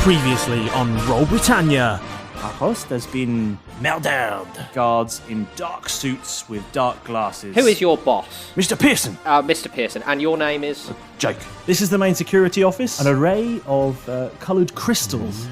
Previously on Roll Britannia, our host has been murdered. Guards in dark suits with dark glasses. Who is your boss? Mr. Pearson. Mr. Pearson. And your name is? Jake. This is the main security office. An array of coloured crystals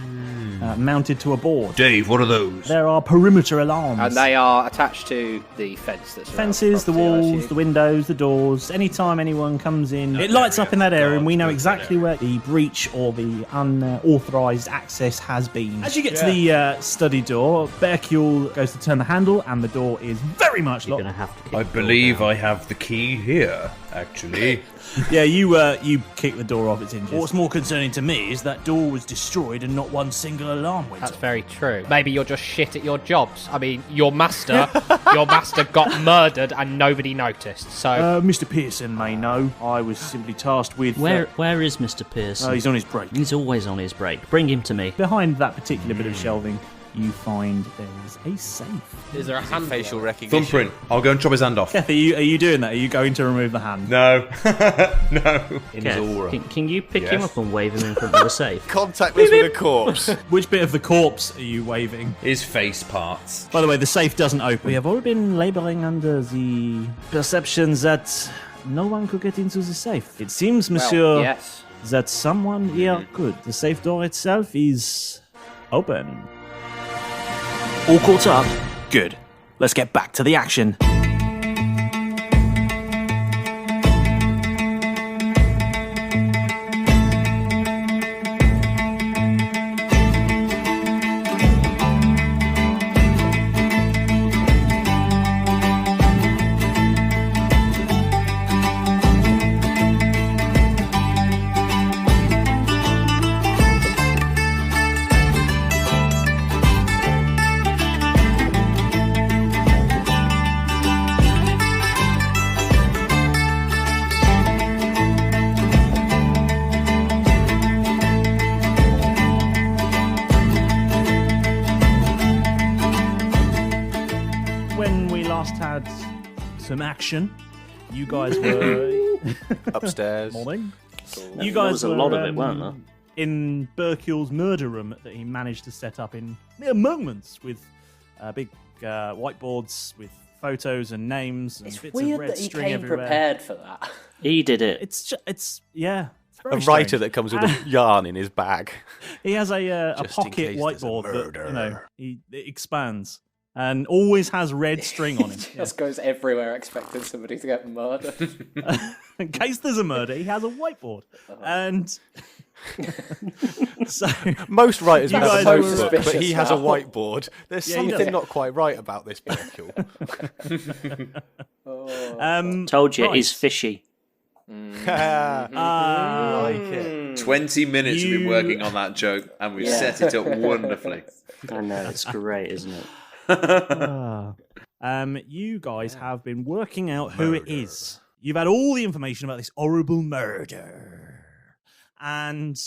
mounted to a board. Dave, what are those? There are perimeter alarms. And they are attached to the fence that's fences, the walls, the windows, the doors. Anytime anyone comes in, it lights up in that area, and we know exactly where the breach or the unauthorised access has been. As you get to the study door, Berkule goes to turn the handle, and the door is very much locked. You're gonna have to I believe I have the key here, actually. Yeah, you kick the door off its hinges. What's more concerning to me is that door was destroyed and not one single alarm went That's off. very true. Maybe you're just shit at your jobs. I mean, your master got murdered and nobody noticed. So Mr. Pearson may know. I was simply tasked with... Where is Mr. Pearson? he's on his break. He's always on his break. Bring him to me. Behind that particular bit of shelving, you find there's a safe. is there a hand Facial recognition. Thumbprint. I'll go and chop his hand off. Keth, are you doing that? Are you going to remove the hand? No. No. In Kev, his aura. can you pick him Yes. up and wave him in front of the safe? Contact us with a corpse. Which bit of the corpse are you waving? His face parts. By the way, the safe doesn't open. We have all been labouring under the perception that no one could get into the safe. It seems, monsieur, yes. that someone here could. The safe door itself is open. All caught up? Good. Let's get back to the action. When we last had some action, you guys were... Upstairs. Morning. There You guys was a were, lot of it, weren't there? in Berkule's murder room that he managed to set up in mere moments with big whiteboards with photos and names and It's bits weird of red that he string came everywhere. prepared for that. He did it. It's yeah. It's A very writer strange. that comes with a yarn in his bag. He has a Just in pocket case there's a whiteboard that murder. it expands and always has red string on it. Just goes everywhere expecting somebody to get murdered. In case there's a murder, he has a whiteboard. And so Most writers You have a guys were notebook, but he suspicious has a now. whiteboard. There's Yeah, he something does. not quite right about this Berkule. Told you, right. he's fishy. I like it. 20 minutes we've been working on that joke, and we've set it up wonderfully. I know, that's great, isn't it? you guys have been working out who it is. You've had all the information about this horrible murder. And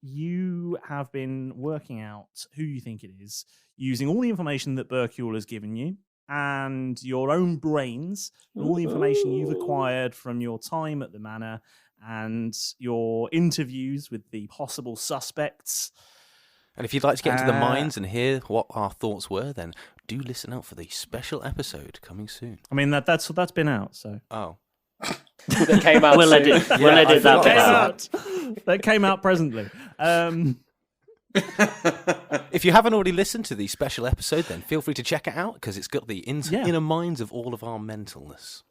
you have been working out who you think it is using all the information that Berkule has given you and your own brains, and all the information you've acquired from your time at the manor and your interviews with the possible suspects. And if you'd like to get into the minds and hear what our thoughts were, then do listen out for the special episode coming soon. I mean, that's been out, so... Oh. That came out We'll soon. edit that bit out. That came out presently. If you haven't already listened to the special episode, then feel free to check it out, because it's got the Yeah. inner minds of all of our mentalness.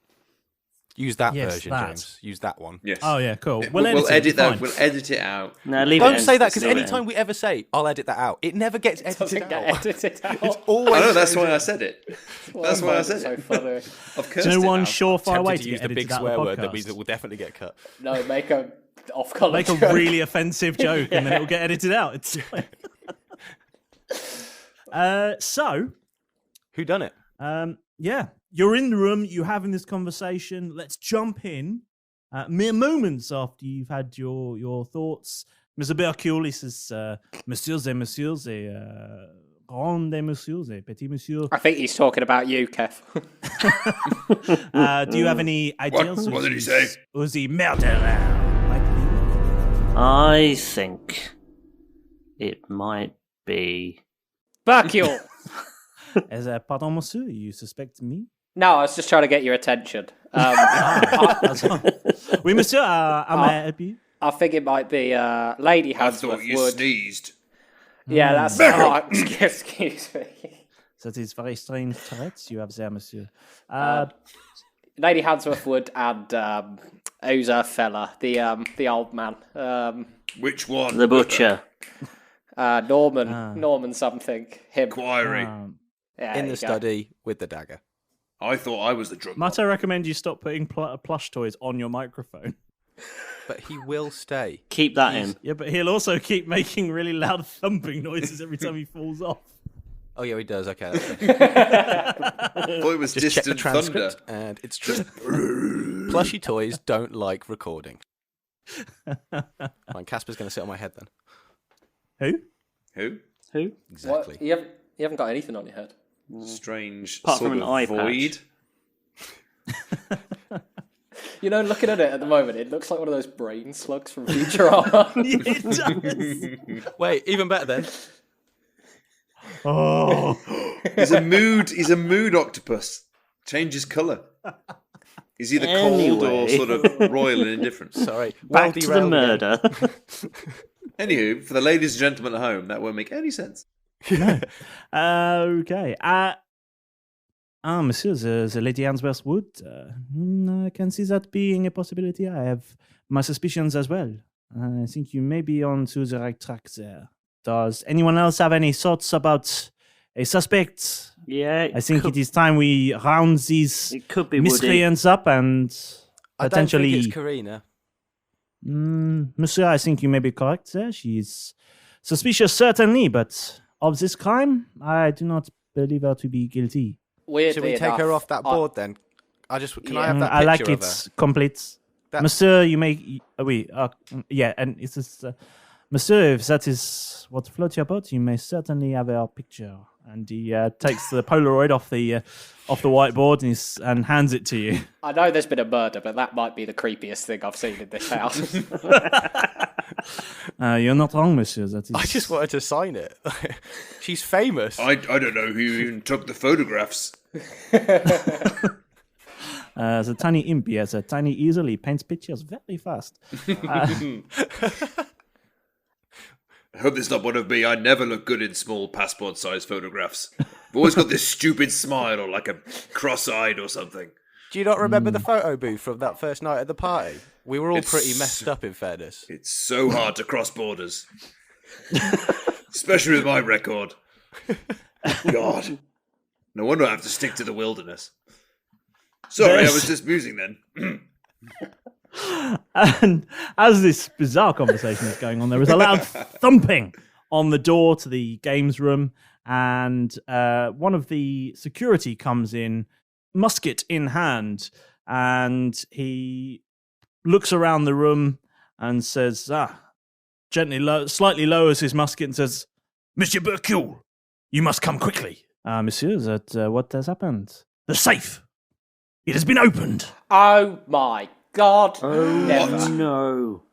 Use that Yes, version, that. James. Use that one. Yes. Oh, yeah, cool. We'll edit edit it, that. fine. We'll edit it out. No, leave Don't it say in. that, because Leave it anytime in. we ever say, I'll edit that out, it never gets edited Doesn't out. get edited out. It's always I know, that's why I said it. That's why I It's said so it. funny. I've cursed There's no it one now. surefire way tempted to to use get the big edited out swear of the word that podcast. will definitely get cut. No, make a off-colour Make a joke. really offensive joke and then it'll get edited out. It's so, Who done it? yeah, you're in the room, you're having this conversation. Let's jump in. Mere moments after you've had your thoughts. Mr. Berkule says, Messieurs et Messieurs et Grand Messieurs et Petit Monsieur. I think he's talking about you, Keth. Do you have any ideas? What did he say? Was he murderer? I think it might be. Hercule! Pardon, monsieur, you suspect me? No, I was just trying to get your attention. Oui, monsieur, am I help you? I think it might be Lady I Hansworth thought you Wood. sneezed. Yeah, that's... Oh, excuse me. That is very strange threats you have there, monsieur. Lady Hansworth Wood and who's her fella? The old man. Which one? The butcher. Norman something. Him. Inquiry. Yeah, In the there you go. study with the dagger. I thought I was the drunk Might I recommend you stop putting plush toys on your microphone? But he will stay. Keep that in. Yeah, but he'll also keep making really loud thumping noises every time he falls off. Oh, yeah, he does. Okay. I thought it was Just check the distant thunder. transcript, and it's true. Plushy toys don't like recording. Fine, Casper's going to sit on my head then. Who? Who? Exactly. What? You haven't got anything on your head. Strange Apart sort from of an eye void. You know, looking at it at the moment, it looks like one of those brain slugs from Futurama. It does. Wait, even better then. Oh. He's a mood octopus. Changes colour. He's either cold or Anyway. sort of royal and indifferent. Sorry. Back to the derailed again. murder. Anywho, for the ladies and gentlemen at home, that won't make any sense. Okay. Monsieur, the Lady Hansworth Wood. I can see that being a possibility. I have my suspicions as well. I think you may be on to the right track there. Does anyone else have any thoughts about a suspect? Yeah, I think it is time we round these It could be Woody. miscreants up and I don't potentially. think it's Karina. Monsieur, I think you may be correct there. She is suspicious, certainly, but of this crime, I do not believe her to be guilty. Weirdly Should we take her off that board then? Can I have that I like picture of it her? complete. That- Monsieur, you may. Yeah, and it's just. Monsieur, if that is what floats your boat, you may certainly have our picture. And he takes the Polaroid off the whiteboard and hands it to you. I know there's been a murder, but that might be the creepiest thing I've seen in this house. You're not wrong, Monsieur. That is. I just wanted to sign it. She's famous. I don't know who even took the photographs. The tiny imp, yes, a tiny easel. He paints pictures very fast. I hope it's not one of me. I never look good in small passport-sized photographs. I've always got this stupid smile or like a cross-eyed or something. Do you not remember the photo booth from that first night at the party? We were all It's- pretty messed up, in fairness. It's so hard to cross borders. Especially with my record. God. No wonder I have to stick to the wilderness. Sorry, I was just musing then. And as this bizarre conversation is going on, there is a loud thumping on the door to the games room, and one of the security comes in, musket in hand, and he looks around the room and says, slightly lowers his musket and says, "Monsieur Hercule, you must come quickly." Monsieur, what has happened? The safe. It has been opened. Oh my god. Oh Never. no!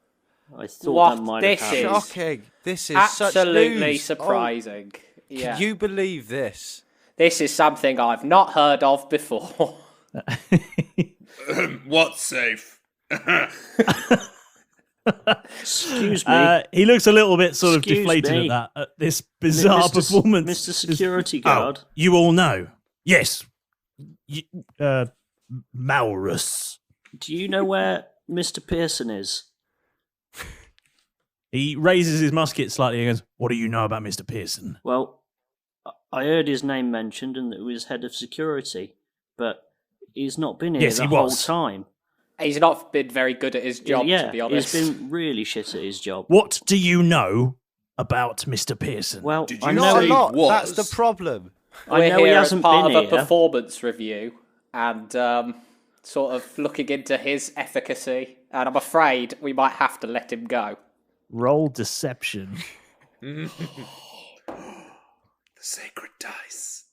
I thought What that might this have is. happened. Shocking. This is such Absolutely news. surprising. Oh, Yeah. can you believe this? This is something I've not heard of before. What's safe? Excuse me, He looks a little bit sort of Excuse deflated me. at this bizarre Mr. performance. Mr. Security Guard. Oh, you all know. Yes. Malrus. Do you know where Mr. Pearson is? He raises his musket slightly and goes, "What do you know about Mr. Pearson?" Well, I heard his name mentioned and that he was head of security, but he's not been here Yes, the he whole was. time. He's not been very good at his job, yeah, to be honest. he's been really shit at his job. What do you know about Mr. Pearson? Well, Did I you know say A he, lot. was? That's the problem. I We're know he here as hasn't part been of a here. performance review and sort of looking into his efficacy. And I'm afraid we might have to let him go. Roll deception. The sacred dice.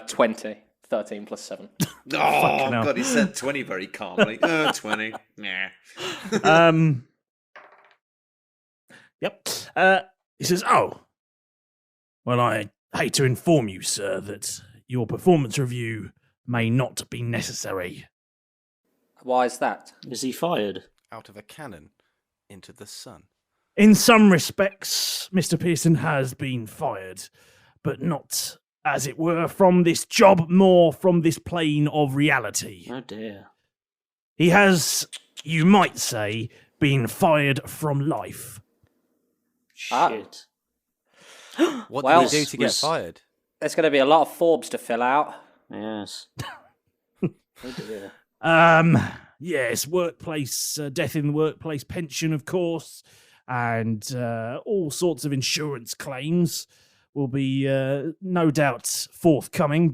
20. 13 plus 7. Oh, hell. God, he said 20 very calmly. 20. Nah. Yep. He says, "Oh, Well, I hate to inform you, sir, that your performance review may not be necessary. Why is that? Is he fired? Out of a cannon into the sun. In some respects, Mr. Pearson has been fired, but not, as it were, from this job, more from this plane of reality. Oh dear. He has, you might say, been fired from life. Shit. What Well, did he do to get was- fired? There's going to be a lot of forms to fill out. Yes. Oh dear. Yes, workplace, death in the workplace pension, of course, and all sorts of insurance claims will be no doubt forthcoming,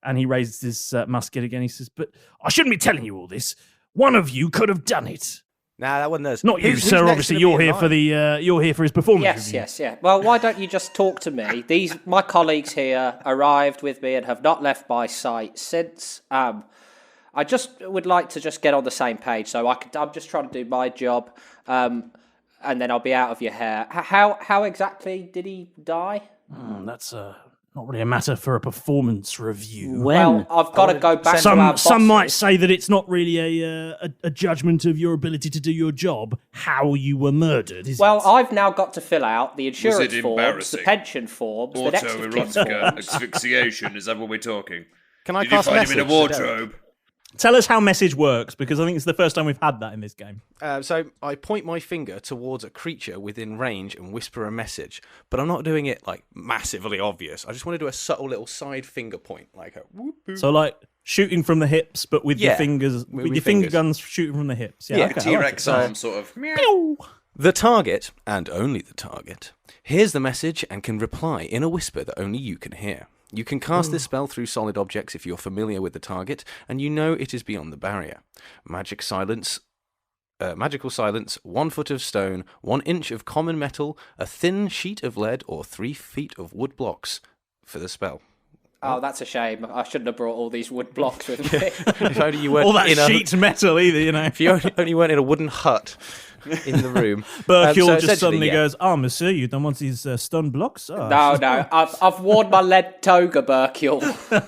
and he raises his musket again, he says, but I shouldn't be telling you all this. One of you could have done it. Nah, that wasn't us. Not you, Who's sir, next obviously gonna you're be in here for line? you're here for his performance Yes, review. yes, yeah. Well, why don't you just talk to me? My colleagues here arrived with me and have not left my site since. I just would like to just get on the same page, so I'm just trying to do my job, and then I'll be out of your hair. How exactly did he die? That's not really a matter for a performance review. When? Well, I've got to go back to our Some might bosses. say that it's not really a judgment of your ability to do your job, how you were murdered, is Well, it? I've now got to fill out the insurance forms, the embarrassing? pension forms, the next of kin Autoerotic forms. asphyxiation, is that what we're talking? Can I Did you cast find him in a message to Derek? wardrobe? Tell us how message works, because I think it's the first time we've had that in this game. So I point my finger towards a creature within range and whisper a message, but I'm not doing it like massively obvious. I just want to do a subtle little side finger point, like a whoop. So, like, shooting from the hips, but with your Yeah, fingers, with with your finger fingers. guns shooting from the hips. Yeah, Yeah, okay, I like T-Rex it. arm, sort of. The target, and only the target, hears the message and can reply in a whisper that only you can hear. You can cast this spell through solid objects if you're familiar with the target, and you know it is beyond the barrier. Magical silence, 1 foot of stone, 1 inch of common metal, a thin sheet of lead, or 3 feet of wood blocks for the spell. Oh, that's a shame. I shouldn't have brought all these wood blocks with me. If only you weren't All that in a, sheet metal, either, you know. if you only weren't in a wooden hut in the room. Burkle So just essentially, suddenly yeah. goes, monsieur, you don't want these stone blocks? Oh, No, I've worn my lead toga, Burkule.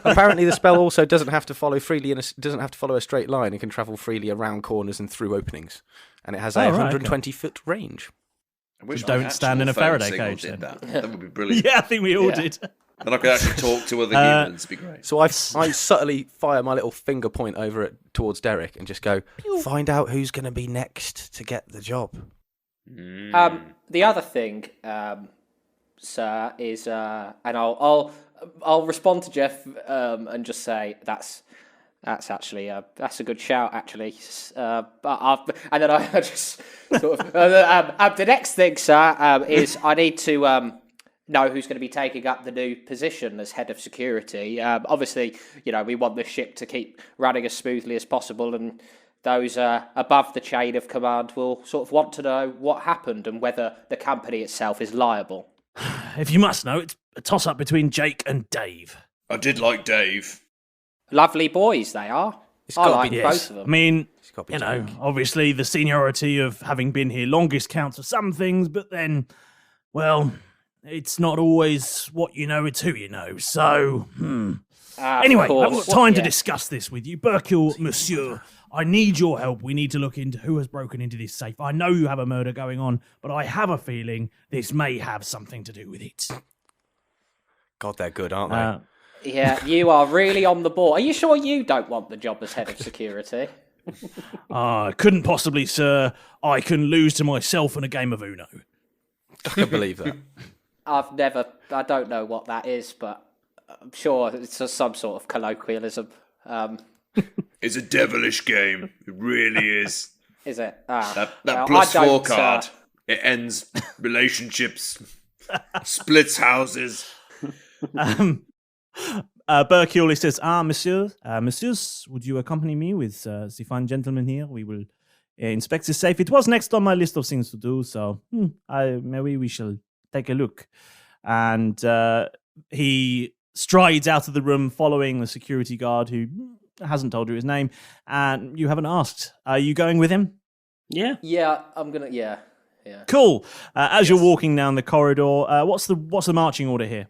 Apparently, the spell also doesn't have to follow freely doesn't have to follow a straight line. It can travel freely around corners and through openings, and it has a Oh, right, 120-foot range. I wish Don't my stand in a actual phone Faraday signal cage, did then. that. That would be brilliant. Yeah, I think we all Yeah. did. Then I could actually talk to other humans. It'd be great. So I subtly fire my little finger point over it towards Derek and just go, find out who's going to be next to get the job. The other thing, sir, is, and I'll respond to Jeff and just say that's actually that's a good shout, actually. And then I just sort of the next thing, sir, is I need to know who's going to be taking up the new position as head of security. Obviously, we want the ship to keep running as smoothly as possible, and those above the chain of command will sort of want to know what happened and whether the company itself is liable. If you must know, it's a toss-up between Jake and Dave. I did like Dave. Lovely boys they are. It's I gotta like be- both of I them. mean, It's got to be you know, Jake. obviously the seniority of having been here longest counts for some things, but then, well, it's not always what you know, it's who you know. So, anyway, Of I haven't course. got time to Yeah. discuss this with you. Burkle, monsieur, I need your help. We need to look into who has broken into this safe. I know you have a murder going on, but I have a feeling this may have something to do with it. God, they're good, aren't they? Yeah, you are really on the ball. Are you sure you don't want the job as head of security? Couldn't possibly, sir. I can lose to myself in a game of Uno. I can believe that. I don't know what that is, but I'm sure it's just some sort of colloquialism. It's a devilish game. It really is. Is it? That well, plus I 4 don't, card. It ends relationships, splits houses. Burkle says, messieurs, would you accompany me with the fine gentleman here? We will inspect the safe. It was next on my list of things to do, so maybe we shall take a look. And he strides out of the room following the security guard who hasn't told you his name, and you haven't asked. Are you going with him? Yeah. Yeah, I'm gonna. Yeah, Yeah. Cool. As you're walking down the corridor, what's the marching order here?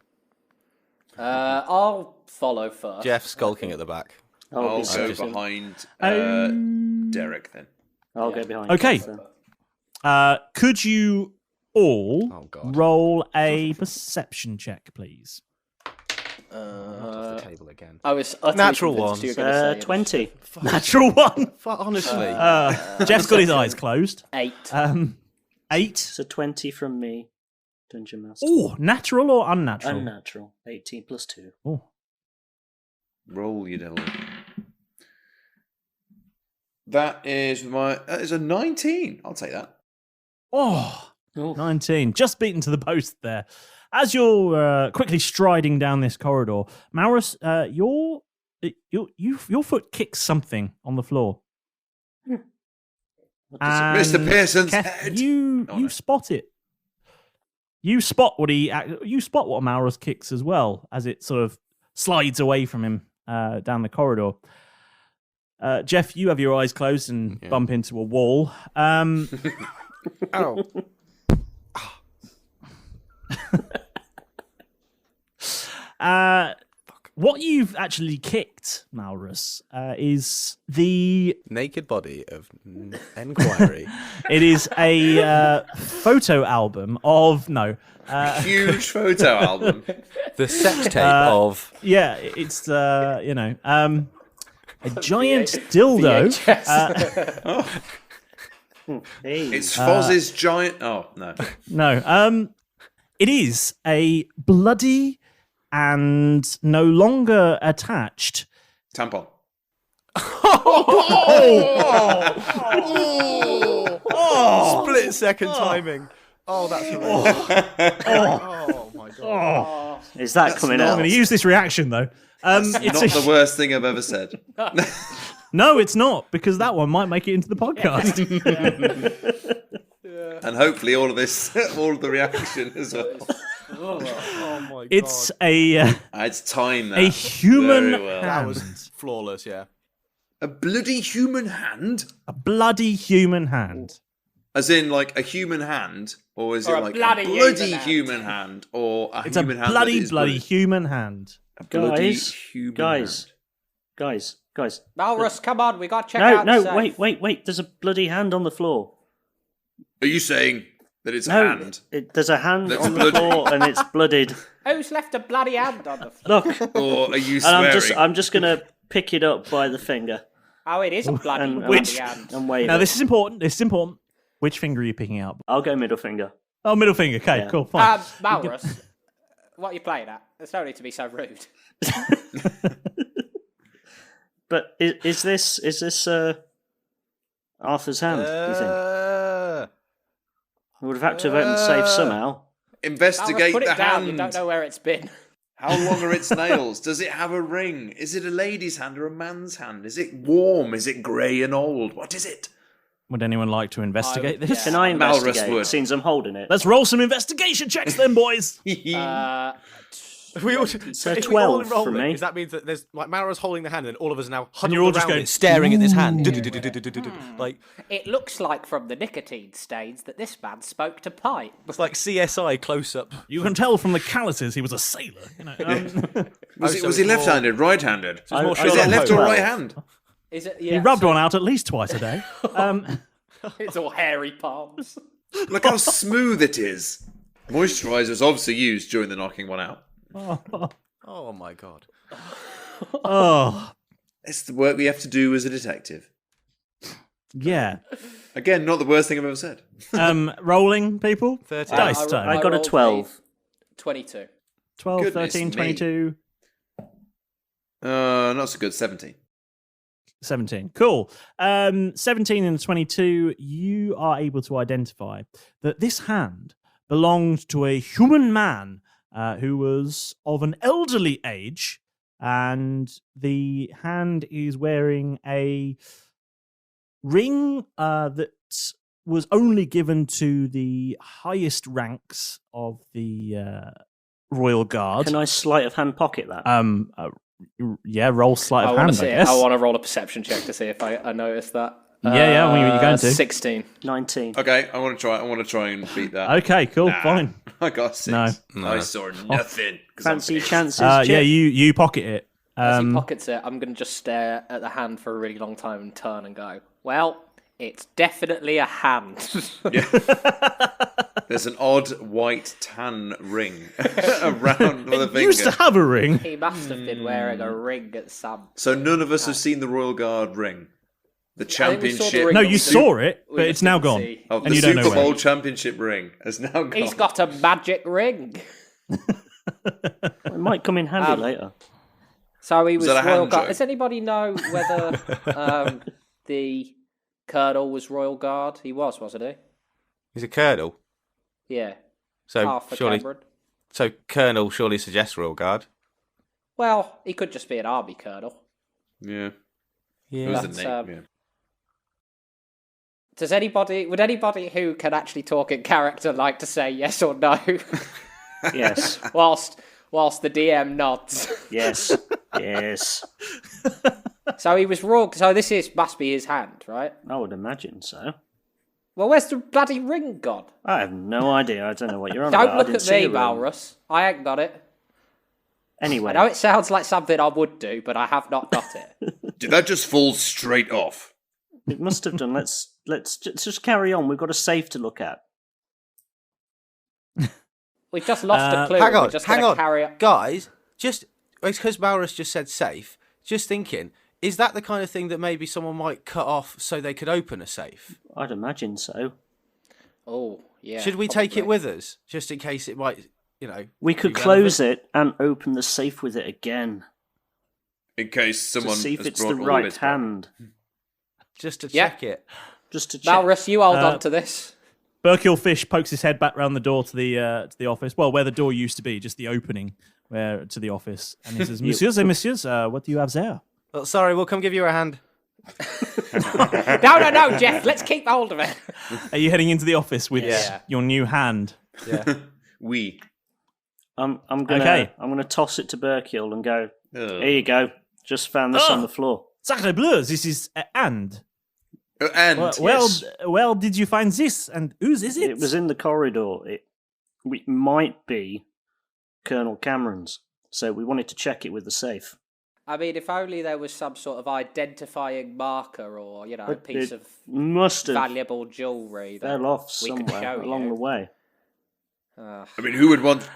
I'll follow first. Jeff skulking at the back. I'll be go second. behind Derek then. I'll go behind. Okay. Keth then. Could you all Oh, God. roll a perception check, please? Off the table again. I was utterly Natural convinced you ones. were gonna say 20. Natural one. Honestly. Jeff's got his eyes closed. 8. 8. So 20 from me, Dungeon Master. Oh, natural or unnatural? Unnatural. 18 plus 2. Oh. Roll, you devil. That is a 19. I'll take that. Oh, Oh. 19. Just beaten to the post there. As you're quickly striding down this corridor, Malrus, your foot kicks something on the floor. And Mr. Pearson's Keth, head. You spot it. You spot what Malrus kicks as well as it sort of slides away from him down the corridor. Jeff, you have your eyes closed and bump into a wall. Ow. What you've actually kicked, Malrus, is the... Naked body of Enquiry. It is a photo album of... No. Huge photo album. The sex tape of... Yeah, it's, a giant dildo. Hey. It's Foz's giant... Oh, no. No. It is a bloody and no longer attached... Tampon. Split second timing. Oh, that's horrendous. Oh, my God. Is that coming I'm out? going to use this reaction, though. Not the worst thing I've ever said. No, it's not, because that one might make it into the podcast. And hopefully all of the reaction as well. Oh, my God. It's a It's time that. a human Very well. That hand. was flawless, yeah. A bloody human hand? A bloody human hand. As in, like, a human hand? Or is Or it a like bloody a bloody human human hand? Or a It's a human hand bloody, that is bloody blood? human hand. A bloody Guys, human guys, hand. guys. Malrus, come on, we got to check No, out no, safe. wait. There's a bloody hand on the floor. Are you saying that it's a No, hand? there's a hand That's on the bloody. floor and it's blooded. Who's left a bloody hand on the floor? Look, Or are you and swearing? I'm just gonna pick it up by the finger Oh, it is a bloody, and, bloody hand. and wave Now, it. this is important. Which finger are you picking up? I'll go middle finger. Oh, middle finger. Okay, Yeah. cool, fine. Malrus, what are you playing at? There's no need to be so rude. But is this Arthur's hand? Do you think? We would have had to have opened safe somehow. Malrus, Investigate put it the down. You hand. don't know where it's been. How long are its nails? Does it have a ring? Is it a lady's hand or a man's hand? Is it warm? Is it grey and old? What is it? Would anyone like to investigate this? Can I Malrus investigate? would. Since I'm holding it. Let's roll some investigation checks then, boys. We all, So if 12 we all enroll from it, me. Does that mean that there's like Malrus holding the hand and all of us are now And you're all huddled just around going, it, staring at this hand? Like It looks like from the nicotine stains that this man spoke to pipe. it's like CSI close up. You can tell from the calluses he was a sailor. You know, Was so he it's left-handed, right-handed? more Is it Sherlock left or Holmes. right hand? Is it? he Yeah, rubbed one out at least twice a day. It's all hairy palms. Look how smooth it is. Moisturiser is obviously used during the knocking one out. Oh my God. Oh, It's the work we have to do as a detective. yeah. Again, not the worst thing I've ever said. Rolling, people. 13. Dice time. I got a rolled 12. 22. 12, Goodness 13, me. 22, Not so good. 17. 17. Cool. 17 and 22, you are able to identify that this hand belonged to a human man who was of an elderly age, and the hand is wearing a ring that was only given to the highest ranks of the Royal Guard. Can I sleight of hand pocket that? Yeah, roll sleight I of want hand, to see I it. guess. I want to roll a perception check to see if I notice that. Yeah. What are you going to? 16. 19. Okay, I want to try and beat that. Okay, cool, fine. I got 6. No. I saw nothing. 'cause I'm Fancy pissed. chances, Yeah, Chip? you pocket it. As he pockets it, I'm going to just stare at the hand for a really long time and turn and go, well, it's definitely a hand. There's an odd white tan ring around the finger. Used to have a ring. He must have been wearing a ring at some... So none of us have seen the Royal Guard ring. The think we saw the championship. ring. No, you saw it, We but just it's now didn't gone. see. Oh, And the you don't know Super where. Bowl championship ring has now gone. He's got a magic ring. It might come in handy later. So he was that a Royal hand Guard. joke? Does anybody know whether the Colonel was Royal Guard? He was, wasn't he? He's a colonel. Yeah. So Arthur surely, Cameron. so colonel surely suggests Royal Guard. Well, he could just be an army colonel. Yeah. Yeah. It was That's, the name. Yeah. Would anybody who can actually talk in character like to say yes or no? Yes. whilst the DM nods. Yes. Yes. So he was Royal. So must be his hand, right? I would imagine so. Well, where's the bloody ring gone? I have no idea. I don't know what you're on Don't about. I look didn't at see me, a ring. Malrus. I ain't got it. Anyway. I know it sounds like something I would do, but I have not got it. Did that just fall straight off? It must have done. Let's just carry on. We've got a safe to look at. We've just lost a clue. Hang We're on, just hang gonna on. carry on. Guys, it's because Malrus just said safe. Just thinking, is that the kind of thing that maybe someone might cut off so they could open a safe? I'd imagine so. Oh, yeah. Should we take it probably. with us, just in case it might, We could be close relevant? it and open the safe with it again In case someone to see if has it's brought the all right this back. hand. Just to Yeah. check it. Just to check. Malrus, you hold on to this. Burkill Fish pokes his head back round the door to the office. Well, where the door used to be, just the opening to the office. And he says, Messieurs et Messieurs, what do you have there? Well, sorry, we'll come give you a hand. No, Jeff. Let's keep hold of it. Are you heading into the office with Yeah. your new hand? Yeah. I'm gonna Okay. I'm gonna toss it to Burkill and go. Oh. Here you go. Just found this on the floor. Sacre bleu, this is a hand. And Well, did you find this? And whose is it? It was in the corridor. It might be Colonel Cameron's. So we wanted to check it with the safe. I mean, if only there was some sort of identifying marker or, a But piece it of must have valuable jewellery that fell off we could somewhere show along you. the way. I mean, who would want,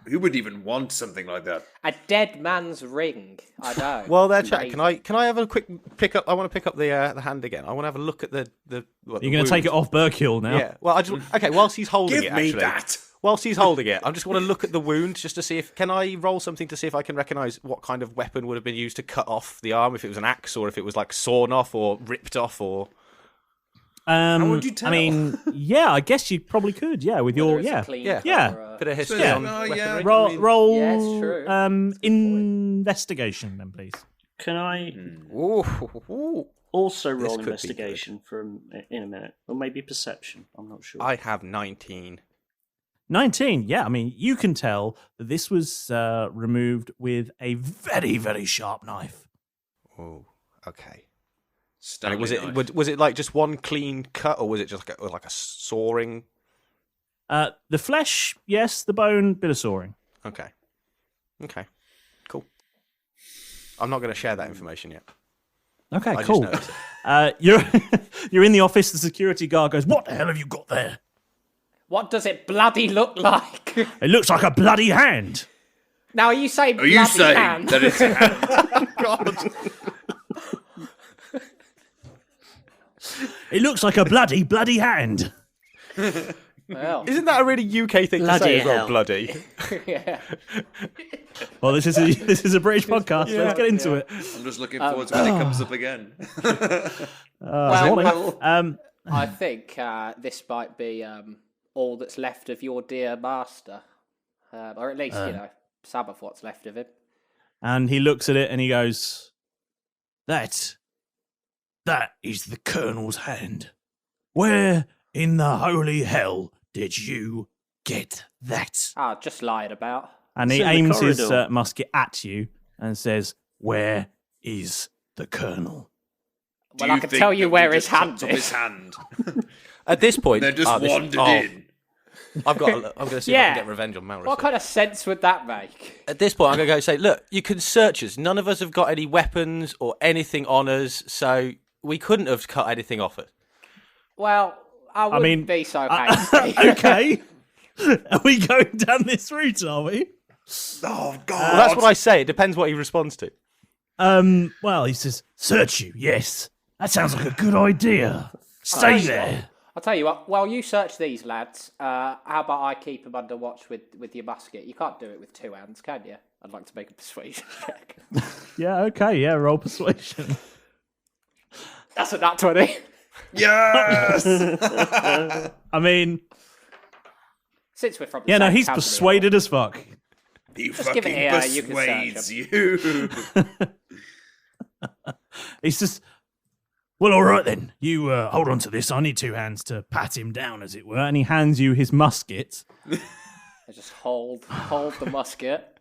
who would even want something like that? A dead man's ring. I know. Well, there, chat. Amazing. Can I have a quick pick up? I want to pick up the hand again. I want to have a look at the. You're going to take it off Burkill now? Yeah. Well, okay. Whilst he's holding Give it, me actually, that. whilst he's holding it, I just want to look at the wound just to see if can I roll something to see if I can recognise what kind of weapon would have been used to cut off the arm, if it was an axe or if it was like sawn off or ripped off or. How would you tell? I mean, yeah, I guess you probably could. Yeah, with Whether your it's a clean yeah. cut or a- Bit of history Yeah. on Oh, weaponry. yeah. roll Yeah, it's true. investigation then, please. Can I Ooh. also This roll could be investigation in a minute? Or maybe perception. I'm not sure. I have 19. 19. Yeah, I mean, you can tell that this was removed with a very, very sharp knife. Oh, okay. Stanley Was knife. it like just one clean cut, or was it just like a sawing? The flesh, yes. The bone, bit of sawing. Okay, cool. I'm not going to share that information yet. Okay, I just cool. noticed it. You're in the office. The security guard goes, "What the hell have you got there? What does it bloody look like? It looks like a bloody hand." Now, are you saying Are bloody you saying hand? that it's It looks like a bloody hand. Well, Isn't that a really UK thing to Bloody say as well? hell. Bloody. yeah. Well, this is a British podcast. Let's get into it. I'm just looking forward to when it comes up again. Well, I think this might be all that's left of your dear master. Or at least, some of what's left of him. And he looks at it and he goes, That is the Colonel's hand. Where in the holy hell did you get that?" Ah, just lying about. And he It's in the aims his corridor. musket at you and says, "Where is the Colonel?" Well, I can tell you where his hand is. At this point, They just wandered in. I'm going to see if I can get revenge on Malrus. What kind of sense would that make? At this point, I'm going to go say, look, you can search us. None of us have got any weapons or anything on us, so we couldn't have cut anything off it. Well, I wouldn't be so hasty. Okay. Are we going down this route, are we? Oh, God. Well, that's what I say. It depends what he responds to. Well, he says, search you, yes. That sounds like a good idea. Stay there. I'll tell you what, while you search these lads, how about I keep them under watch with your musket? You can't do it with two hands, can you? I'd like to make a persuasion check. Yeah, okay, yeah, roll persuasion. That's a nat 20. Yes! I mean... Since we're from the Yeah, no, same he's company, persuaded as fuck. He Just give it fucking here, you can persuades search you. He's just... Well, all right then. You hold on to this. I need two hands to pat him down, as it were. And he hands you his musket. I just hold the musket,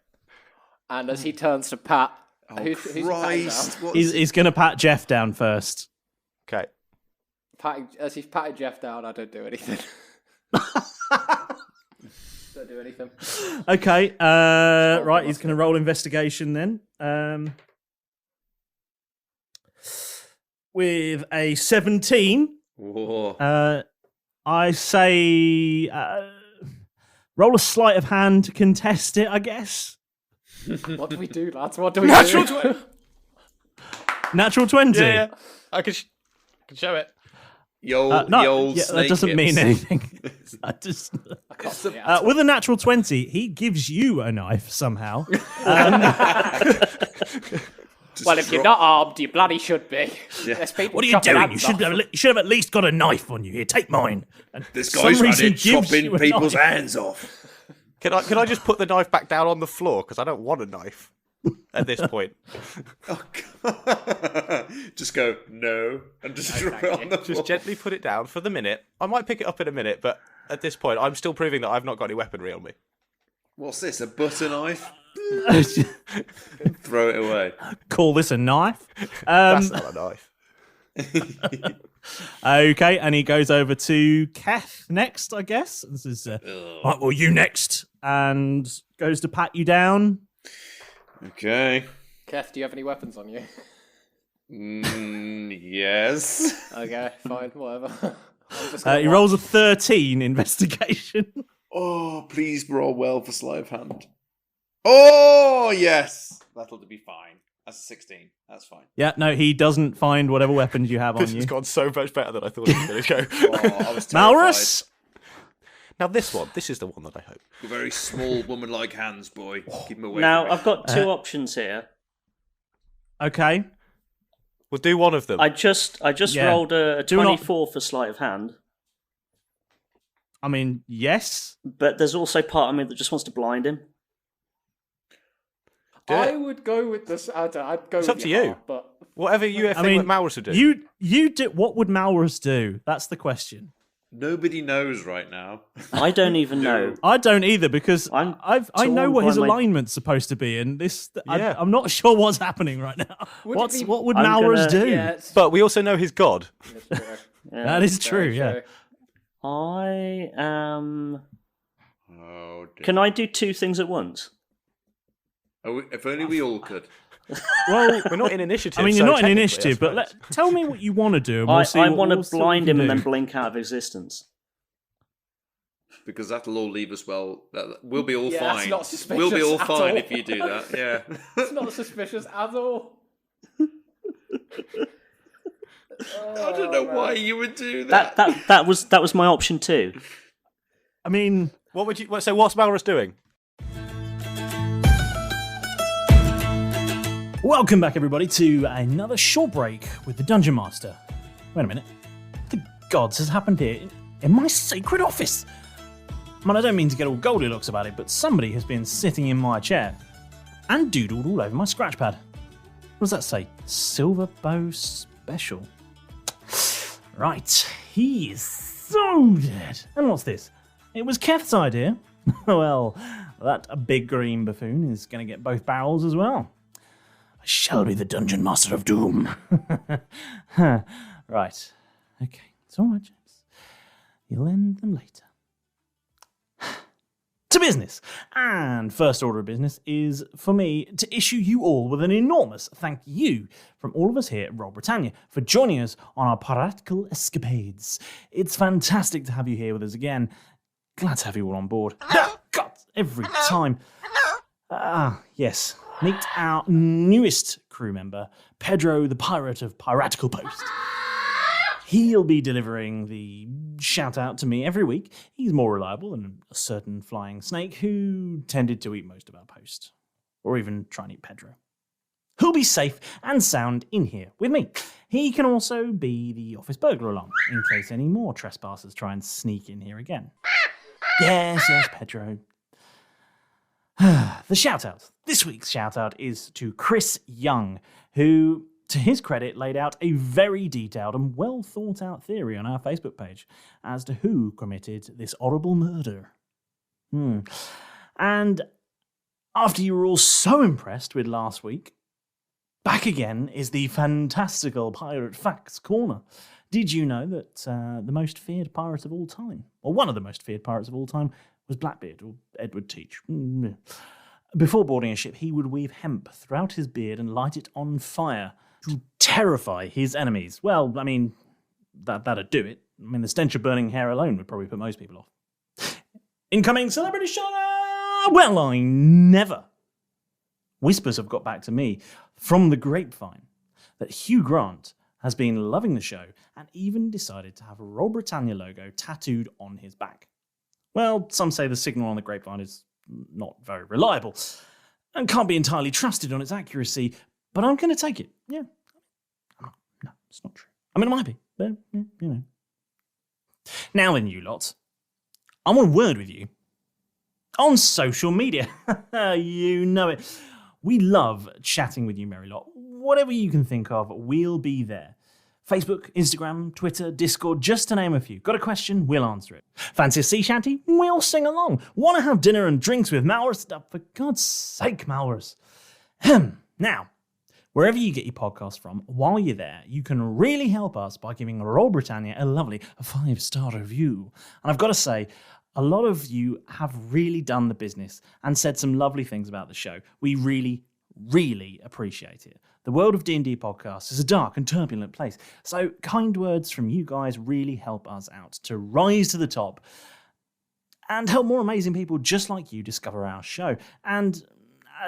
and as he turns to pat, who's Christ. He's going to pat Jeff down first. Okay. as he's patting Jeff down, I don't do anything. Don't do anything. Okay, right, he's going to roll investigation then. With a 17, I say roll a sleight of hand to contest it, I guess. What do we do, lads? What do we do? Natural 20? Yeah. I can show it. Yo, that doesn't mean anything. I can't see it. With a natural 20, he gives you a knife somehow. Well, if you're not armed, you bloody should be. Yeah. What are you doing? You should have at least got a knife on you. Here, take mine. And this guy's running chopping people's hands off. Can I just put the knife back down on the floor? Because I don't want a knife at this point. Oh, God. Just go, no, and just drop it on the floor. Just gently put it down for the minute. I might pick it up in a minute, but at this point, I'm still proving that I've not got any weaponry on me. What's this, a butter knife? Throw it away. Call this a knife? That's not a knife. Okay, and he goes over to Keth next, I guess. This is right. Well, you next, and goes to pat you down. Okay. Keth, do you have any weapons on you? Yes. Okay, fine, whatever. He rolls a 13 investigation. Oh, please roll well for sleight of hand. Oh, yes. That'll be fine. That's a 16. That's fine. Yeah, no, he doesn't find whatever weapons you have on This you. has gone so much better than I thought it was going to go. Oh, I was terrified. Malrus? Now this is the one that I hope. Your very small woman-like hands, boy. Keep them away Now, from me. I've got two options here. Okay. We'll do one of them. I just rolled a 24 for sleight of hand. I mean, yes. But there's also part of me that just wants to blind him. I would go with this. I'd go It's with up to your you. heart, but Whatever you think that Malrus would do. You do. What would Malrus do? That's the question. Nobody knows right now. I don't even know. I don't either because I know what his by my- alignment's supposed to be, and this Yeah. I'm not sure what's happening right now. What would I'm Malrus gonna- do? yeah, But we also know his god. it's true. Yeah. That is true. Very Yeah. true. I am. Oh, dear. Can I do two things at once? If only we all could. Well, We're not in initiative. I mean, you're so not in technically, initiative, I but suppose. tell me what you want to do. And we'll see I what- want to we'll see what blind we him can and then do. blink out of existence. Because that'll all leave us well. We'll be all Yeah, that's fine. not suspicious We'll be all at fine all. if you do that. Yeah. It's not suspicious at all. I don't know why you would do that. That was my option too. I mean, What would you? So what's Malrus doing? welcome back, everybody, to another short break with the Dungeon Master. Wait a minute. What the gods has happened here in my sacred office? Man, I don't mean to get all Goldilocks about it, but somebody has been sitting in my chair and doodled all over my scratch pad. What does that say? Silverbow Special. Right, he is so dead. And what's this? It was Keth's idea. Well, that big green buffoon is going to get both barrels as well. I shall be the Dungeon Master of Doom. Right. Okay. It's all right, James. You'll end them later. To business. And first order of business is for me to issue you all with an enormous thank you from all of us here at Roll Britannia for joining us on our piratical escapades. It's fantastic to have you here with us again. Glad to have you all on board. God, every time. Yes. Meet our newest crew member, Pedro the Pirate of Piratical Post. He'll be delivering the shout-out to me every week. He's more reliable than a certain flying snake who tended to eat most of our post. Or even try and eat Pedro. Who'll be safe and sound in here with me. He can also be the office burglar alarm, in case any more trespassers try and sneak in here again. Yes, Pedro. The shout-out. This week's shout-out is to Chris Young, who, to his credit, laid out a very detailed and well-thought-out theory on our Facebook page as to who committed this horrible murder. And after you were all so impressed with last week, back again is the fantastical Pirate Facts Corner. Did you know that the most feared pirate of all time, or one of the most feared pirates of all time, was Blackbeard, or Edward Teach? Before boarding a ship, he would weave hemp throughout his beard and light it on fire to terrify his enemies. Well, I mean, that'd do it. I mean, the stench of burning hair alone would probably put most people off. Incoming celebrity shout-out! Well, I never. Whispers have got back to me from the grapevine that Hugh Grant has been loving the show and even decided to have a Roll Britannia logo tattooed on his back. Well, some say the signal on the grapevine is not very reliable and can't be entirely trusted on its accuracy, but I'm going to take it. Yeah. No, it's not true. I mean, it might be, but, you know. Now then, you lot, I want a word with you on social media. You know it. We love chatting with you, merry lot. Whatever you can think of, we'll be there. Facebook, Instagram, Twitter, Discord, just to name a few. Got a question? We'll answer it. Fancy a sea shanty? We'll sing along. Want to have dinner and drinks with Malrus? For God's sake, Malrus. Now, wherever you get your podcast from, while you're there, you can really help us by giving Roll Britannia a lovely 5-star review. And I've got to say, a lot of you have really done the business and said some lovely things about the show. We really, really appreciate it. The world of D&D podcasts is a dark and turbulent place, so kind words from you guys really help us out to rise to the top and help more amazing people just like you discover our show. And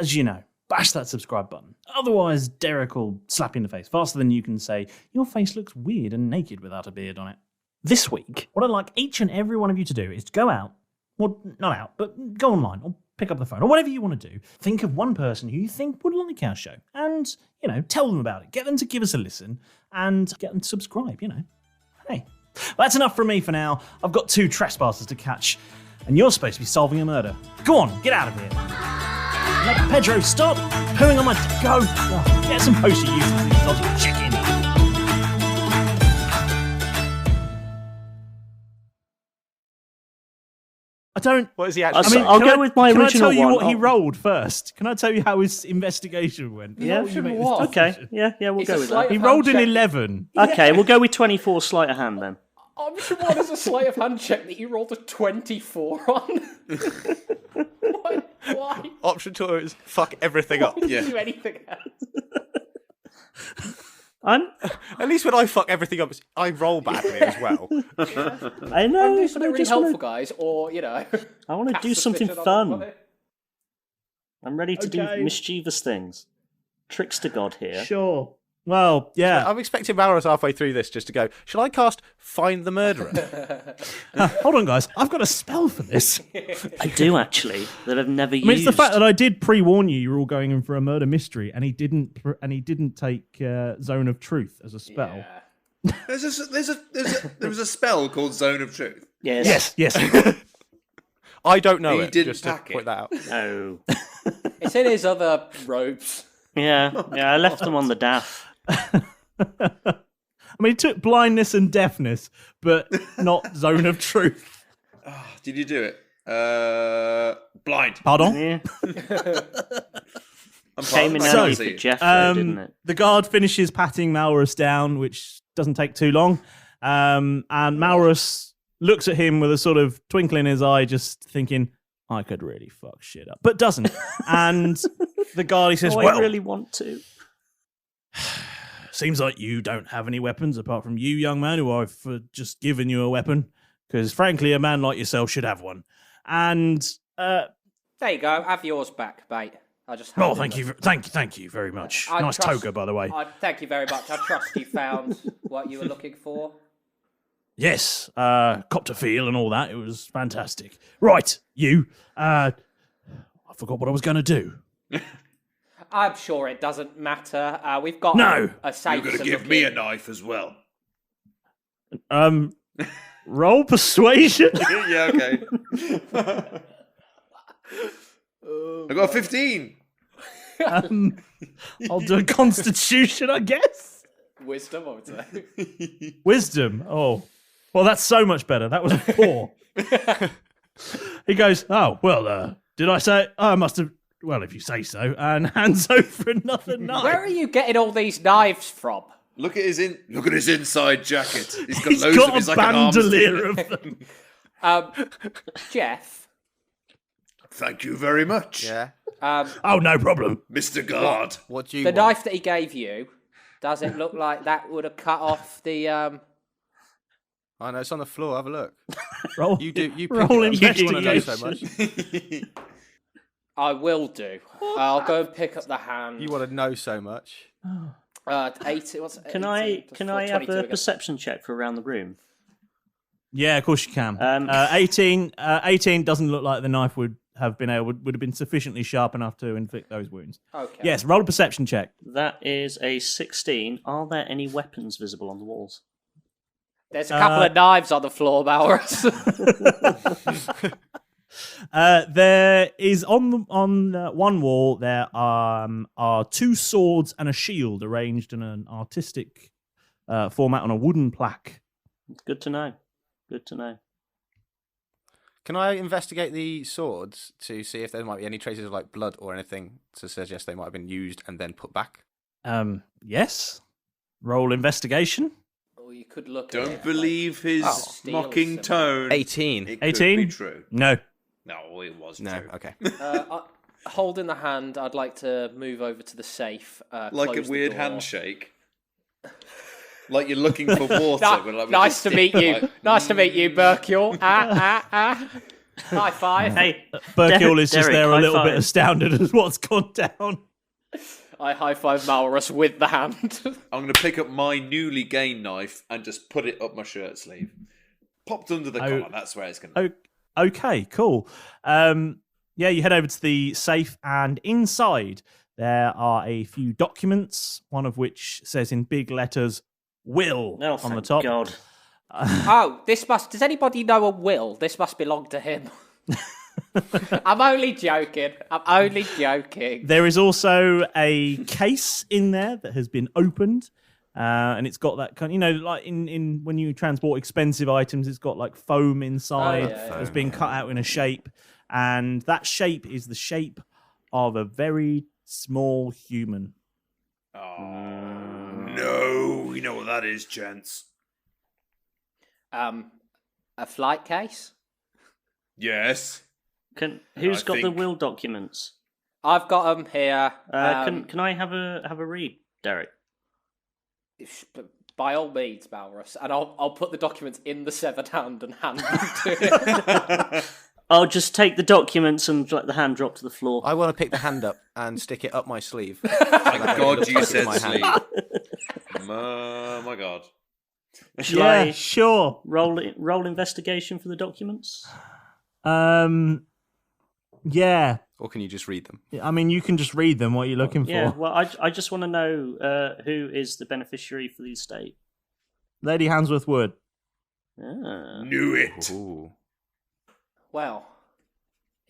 as you know, bash that subscribe button. Otherwise, Derek will slap you in the face faster than you can say, your face looks weird and naked without a beard on it. This week, what I'd like each and every one of you to do is to go out, well, not out, but go online or pick up the phone or whatever you want to do. Think of one person who you think would like our show and, you know, tell them about it. Get them to give us a listen and get them to subscribe, you know. Hey, that's enough from me for now. I've got 2 trespassers to catch and you're supposed to be solving a murder. Go on, get out of here. Let Pedro stop pooing on my... Go. Oh, get some poster uses, you chicken. I don't... What is he actually saying? I'll go with my original one. Can I tell you what he rolled first? Can I tell you how his investigation went? Yeah, okay. Yeah, we'll go with that. He rolled an 11. Okay, we'll go with 24 sleight of hand then. Option 1 is a sleight of hand check that you rolled a 24 on. Why? Option 2 is fuck everything up. Yeah. Do anything else. At least when I fuck everything up, I roll badly as well. Yeah. I know. Do something really helpful, guys, or, you know... I want to do something fun. I'm ready to do mischievous things. Trickster God here. Sure. Well, yeah. So I'm expecting Malrus halfway through this just to go, shall I cast Find the Murderer? Hold on, guys. I've got a spell for this. I do, actually, that I've never used. It's the fact that I did pre-warn you were all going in for a murder mystery, and he didn't take Zone of Truth as a spell. Yeah. There was a spell called Zone of Truth. Yes. I don't know it. Didn't just to pack point that out. No. It's in his other robes. Yeah, I left them on the daff. I mean, it took blindness and deafness, but not Zone of Truth. Oh, did you do it? Blind. Pardon? Yeah. Came in So, handy for Jeff, though, didn't it? The guard finishes patting Malrus down, which doesn't take too long. And Malrus looks at him with a sort of twinkle in his eye, just thinking, I could really fuck shit up, but doesn't. And the guard, he says, I well, really want to. Seems like you don't have any weapons apart from you, young man, who I've just given you a weapon. Because frankly, a man like yourself should have one. And there you go. Have yours back, mate. I just. Oh, thank you very much. Nice toga, by the way. Thank you very much. I trust you found what you were looking for. Yes, copped a feel and all that. It was fantastic. Right, you. I forgot what I was going to do. I'm sure it doesn't matter. We've got a safe. You're going to give me a knife as well. Roll persuasion. Yeah, okay. I got a 15. I'll do a constitution, I guess. Wisdom, I would say. Wisdom. Oh, well, that's so much better. That was a 4. He goes, oh, well, did I say? Oh, I must have. Well, if you say so. And hands over another knife. Where are you getting all these knives from? Look at his inside jacket. He's got loads of his a like an arms bandolier of them. Jeff. Thank you very much. Yeah. Oh, no problem. Mr. Guard. What do you The want? knife that he gave you, does it look like that would have cut off the... I know, it's on the floor. Have a look. Roll. You do. You Roll pick it up. You want to know so investigation. much. I will do. I'll go and pick up the hand. You want to know so much. 80. What's it? Can I have a perception check for around the room? Yeah, of course you can. 18 doesn't look like the knife would have been sufficiently sharp enough to inflict those wounds. Okay. Yes, roll a perception check. That is a 16. Are there any weapons visible on the walls? There's a couple of knives on the floor, Malrus. There is on one wall there are 2 swords and a shield arranged in an artistic format on a wooden plaque. Good to know. Good to know. Can I investigate the swords to see if there might be any traces of like blood or anything to suggest they might have been used and then put back? Yes. Roll investigation. Or you could look. Don't believe his mocking tone. 18. It 18? could be true. No. No, it was No, true. okay. Holding the hand, I'd like to move over to the safe. Like a close the weird door. handshake. Like you're looking for water. Like Nice to meet you. Nice to meet you, Berkiel. High five. Hey, Berkiel is just Derek, there a high little bit five. astounded at what's gone down. I high five Malrus with the hand. I'm going to pick up my newly gained knife and just put it up my shirt sleeve. Popped under the collar. That's where it's going to Okay, cool. Yeah, you head over to the safe, and inside there are a few documents, one of which says in big letters, Will, Oh, on the thank top. God. Does anybody know a will? This must belong to him. I'm only joking. There is also a case in there that has been opened, and it's got that kind, like in when you transport expensive items, it's got like foam inside that's been cut out in a shape, and that shape is the shape of a very small human. No, we know what that is, gents. A flight case? Yes. Who's got the think- will documents? I've got them here. Can I have a read, Derek? By all means, Malrus, and I'll put the documents in the severed hand and hand them to him. I'll just take the documents and let the hand drop to the floor. I want to pick the hand up and stick it up my sleeve. Thank God you like said it's my sleeve. hand. Oh my God. Shall Yeah, I sure. roll investigation for the documents? Yeah. Or can you just read them? I mean, you can just read them. What are you looking Yeah, for? well, I just want to know who is the beneficiary for the estate. Lady Hansworth Wood. Ah. Knew it. Ooh. Well,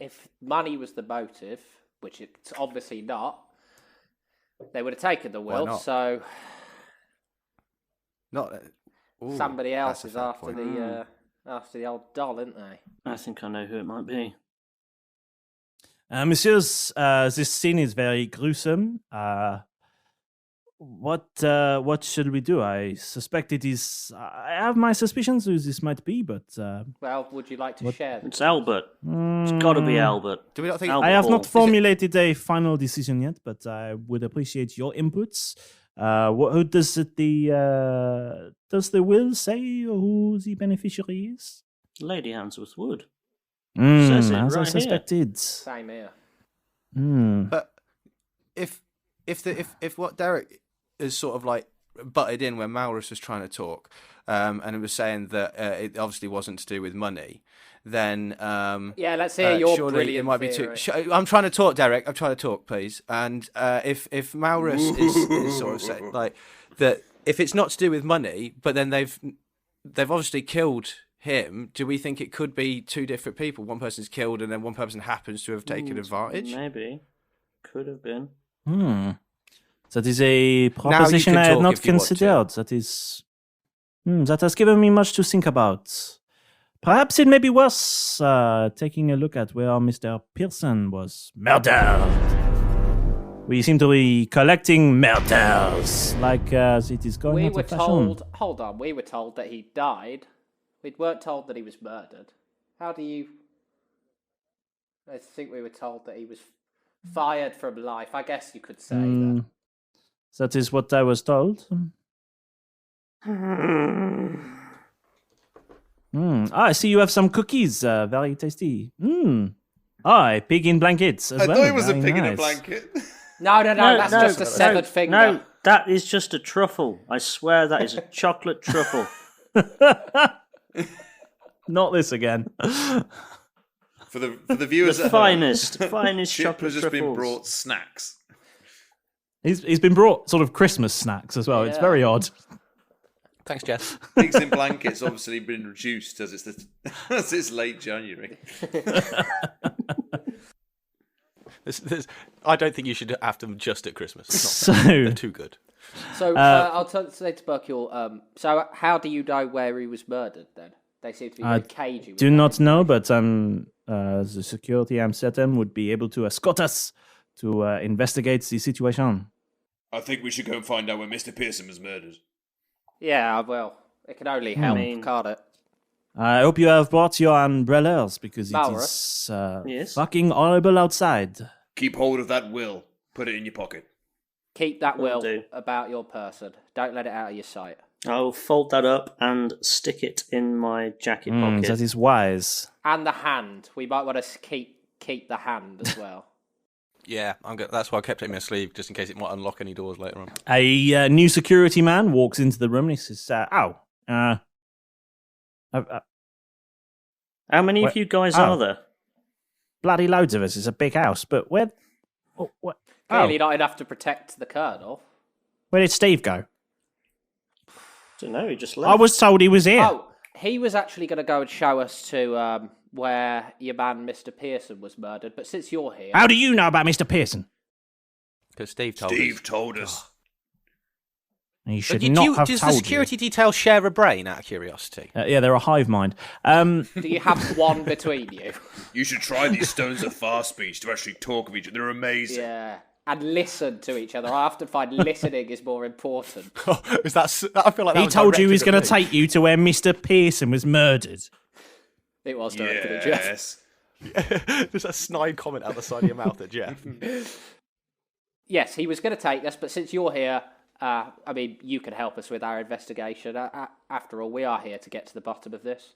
if money was the motive, which it's obviously not, they would have taken the will. not? So Not. Ooh, somebody else that's is a fair after point. the old doll, isn't they? I think I know who it might be. Messieurs, this scene is very gruesome. What should we do? I suspect it is. I have my suspicions who this might be, but Well, would you like to share them? It's Albert. It's got to be Albert. Do we not think? Albert I have Hall. not formulated a final decision yet. But I would appreciate your inputs. Who does the will say who the beneficiary is? Lady Hansworth Wood. Says it As I right here. suspected. Same here. But if what Derek is sort of like butted in when Malrus was trying to talk, and it was saying that it obviously wasn't to do with money, then Yeah, let's hear your surely brilliant it might be theory. I'm trying to talk, Derek. I'm trying to talk, please. And if Malrus is sort of saying like that, if it's not to do with money, but then they've obviously killed him, do we think it could be two different people? One person's killed, and then one person happens to have taken advantage. Maybe. Could have been. That is a proposition can I had talk not if you want to. considered. That is. That has given me much to think about. Perhaps it may be worth taking a look at where Mr. Pearson was murdered. We seem to be collecting murders, like it is going We out were of fashion. told. Hold on. We were told that he died. We weren't told that he was murdered. How do you? I think we were told that he was fired from life. I guess you could say that. That is what I was told. I see you have some cookies. Very tasty. A pig in blankets as I well. thought it was a Very pig in a nice. blanket. No, that's just a severed finger. No, that is just a truffle. I swear that is a chocolate truffle. Not this again. For the viewers The at home, finest Chip chocolate has just been truffles. brought snacks. He's been brought sort of Christmas snacks as well. It's Yeah. very odd. Thanks, Jeff. Pigs in blankets obviously been reduced as it's late January. I don't think you should have them just at Christmas. It's So, not, they're too good. So I'll say to Berkule, so how do you know where he was murdered then? They seem to be very cagey. with do that. not know, but the security I'm certain would be able to escort us to investigate the situation. I think we should go and find out where Mr. Pearson was murdered. Yeah, well, it can only help, can't it? I hope you have brought your umbrellas because it Malrus? is Yes? fucking horrible outside. Keep hold of that will. Put it in your pocket. Keep that Will will do. about your person. Don't let it out of your sight. I'll fold that up and stick it in my jacket pocket. That is wise. And the hand. We might want to keep the hand as well. Yeah, that's why I kept it in my sleeve, just in case it might unlock any doors later on. A new security man walks into the room and he says, How many of you guys are there? bloody loads of us. It's a big house, but where? Clearly not enough to protect the colonel. Where did Steve go? Don't know, he just left. I was told he was here. Oh, he was actually going to go and show us to where your man Mr. Pearson was murdered, but since you're here... How do you know about Mr. Pearson? Because Steve told us. Steve told us. He But should do not you- have does told the security detail share a brain, out of curiosity? you. Yeah, they're a hive mind. Do you have one between you? You should try these stones of fast speech to actually talk with each other. They're amazing. Yeah. And listen to each other. I often find listening is more important. Is that? I feel like that He was told you he was directed going at to me. take you to where Mr. Pearson was murdered. It was directed at Jeff. Yes. There's a snide comment out the side of your mouth at Jeff. Yes, he was going to take us, but since you're here, I mean, you can help us with our investigation. After all, we are here to get to the bottom of this.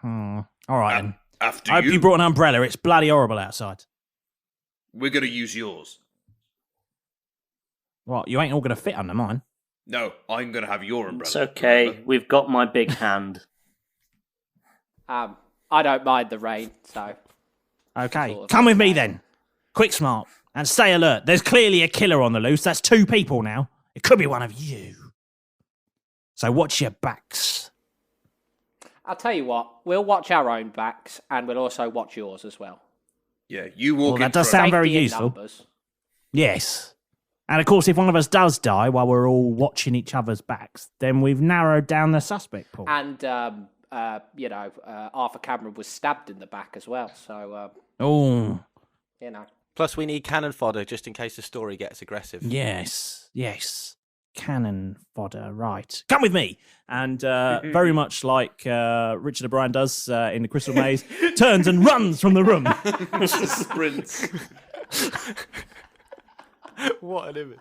All right, then. After I hope you brought an umbrella. It's bloody horrible outside. We're going to use yours. What, you ain't all going to fit under mine. No, I'm going to have your umbrella. It's okay, remember? we've got my big hand. I don't mind the rain, so... Okay, Sort of come with me okay. then. Quick, smart, and stay alert. There's clearly a killer on the loose. That's 2 people now. It could be one of you. So watch your backs. I'll tell you what, we'll watch our own backs, and we'll also watch yours as well. Yeah, you walk Well, in that does front. sound very Safety in useful. numbers. Yes. And of course, if one of us does die while we're all watching each other's backs, then we've narrowed down the suspect pool. And, Arthur Cameron was stabbed in the back as well, so... Oh, You know. Plus, we need cannon fodder just in case the story gets aggressive. Yes. Cannon fodder, right. Come with me. And very much like Richard O'Brien does in The Crystal Maze, turns and runs from the room. Sprints. What an image.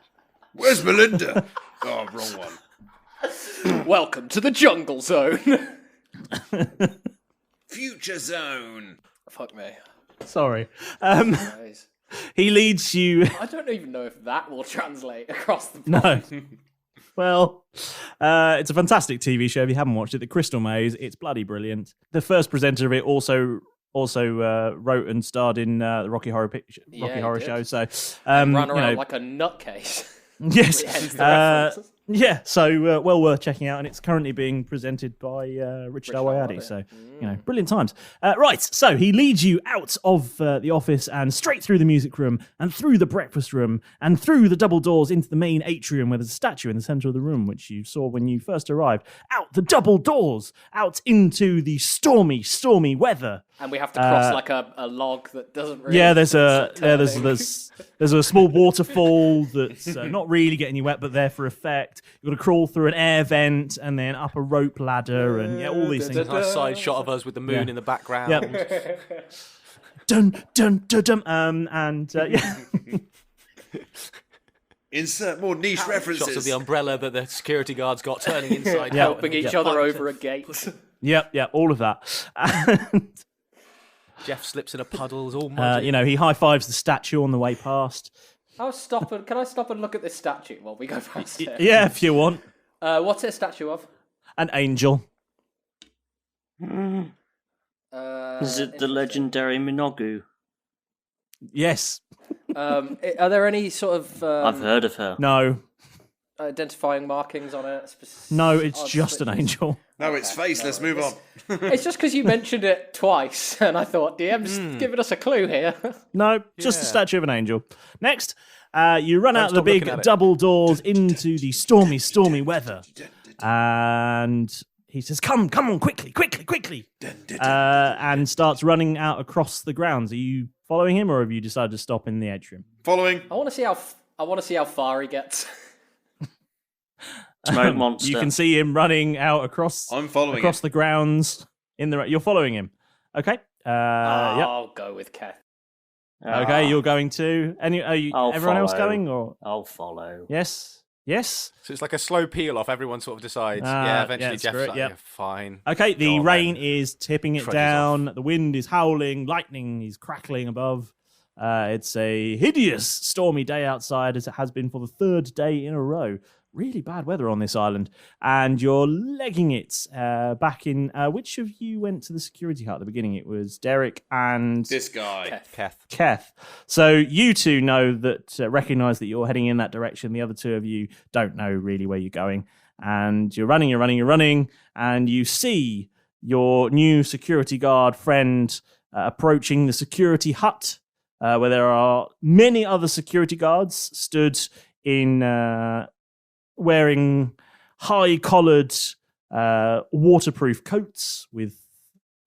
Where's Melinda? Oh, wrong one. Welcome to the jungle zone. Future zone. Fuck me. Sorry. Guys. He leads you... I don't even know if that will translate across the No. pond. Well, it's a fantastic TV show. If you haven't watched it, The Crystal Maze, it's bloody brilliant. The first presenter of it also wrote and starred in the Rocky Horror did. Show. So Run around like a nutcase. yes, Hence the references. yeah. So well worth checking out, and it's currently being presented by Richard Ayoade. Ayoade. So brilliant times. Right, so he leads you out of the office and straight through the music room and through the breakfast room and through the double doors into the main atrium where there's a statue in the center of the room, which you saw when you first arrived. Out the double doors, out into the stormy weather. And we have to cross like a log that doesn't really... Yeah, there's a small waterfall that's not really getting you wet, but there for effect. You've got to crawl through an air vent and then up a rope ladder and all these things. Nice side shot of us with the moon in the background. Yep. Dun dun dun dun. Insert more niche references. Shots of the umbrella that the security guards got turning inside out. helping each other over a gate. Yep, all of that. And, Jeff slips in a puddle, is all muddy. he high fives the statue on the way past. Can I stop and look at this statue while we go past it? Yeah, if you want. What's it a statue of? An angel. Is it the legendary Minogu? Yes. Are there any sort of I've heard of her. No. identifying markings on it? No, it's just an angel. No, it's face. Let's move on. It's just because you mentioned it twice, and I thought DM's giving us a clue here. No, just a statue of an angel. Next, you run out the stop looking big at it. double doors into the stormy weather. And he says, come on, quickly. And starts running out across the grounds. Are you following him, or have you decided to stop in the atrium? Following. I want to see how far he gets. Smoke monster. You can see him running out across I'm following across the grounds. You're following him. Okay. Yep. I'll go with Keth. Okay, you're going to. I'll Everyone else follow. going, or I'll follow. yes? So it's like a slow peel off. Everyone sort of decides. Eventually that's Jeff's great, like, yeah. yeah, fine. Okay, the Go on, rain then. is tipping it Trudges down. The wind is howling. Lightning is crackling above. It's a hideous stormy day outside, as it has been for the third day in a row. Really bad weather on this island. And you're legging it back in... which of you went to the security hut at the beginning? It was Derek and... This guy. Keth. So you two know that, recognise that you're heading in that direction. The other two of you don't know really where you're going. And you're running, and you see your new security guard friend approaching the security hut, where there are many other security guards stood in... wearing high-collared waterproof coats with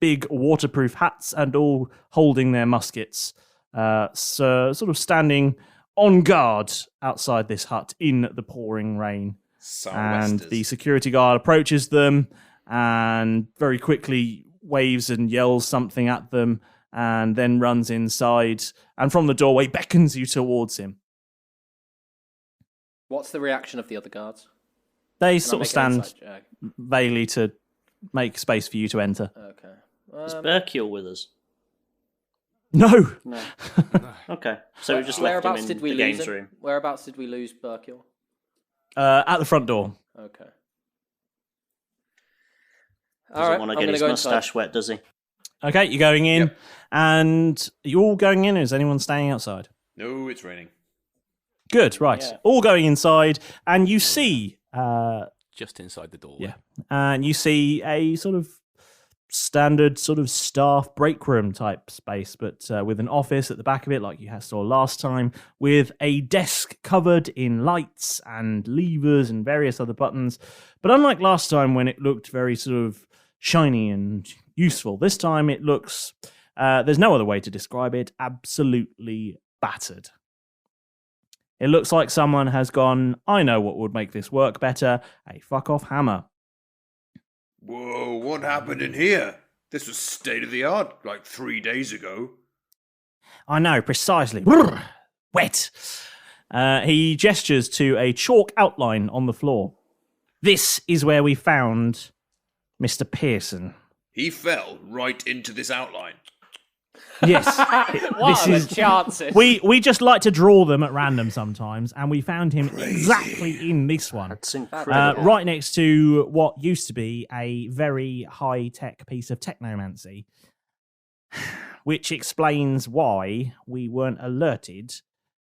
big waterproof hats and all holding their muskets, so sort of standing on guard outside this hut in the pouring rain. And the security guard approaches them and very quickly waves and yells something at them and then runs inside and from the doorway beckons you towards him. What's the reaction of the other guards? They Can I sort of make an stand insight check? vaguely to make space for you to enter. Okay. Is Berkiel with us? No. No. Okay. So we just left him Whereabouts in did we the lose games him? room. Whereabouts did we lose Berkiel? At the front door. Okay. Doesn't want to get his mustache wet, does he? Okay, you're going in. Yep. And are you all going in, or is anyone staying outside? No, it's raining. Good, right. Yeah. All going inside, and you see... Just inside the doorway. Yeah. And you see a sort of standard sort of staff break room type space, but with an office at the back of it, like you saw last time, with a desk covered in lights and levers and various other buttons. But unlike last time when it looked very sort of shiny and useful, this time it looks There's no other way to describe it. Absolutely battered. It looks like someone has gone, I know what would make this work better, a fuck-off hammer. Whoa, what happened in here? This was state-of-the-art like 3 days ago. I know, precisely. Wet. He gestures to a chalk outline on the floor. This is where we found Mr. Pearson. He fell right into this outline. Yes. What are the chances? We just like to draw them at random sometimes, and we found him exactly in this one. That's incredible. Right next to what used to be a very high-tech piece of technomancy, which explains why we weren't alerted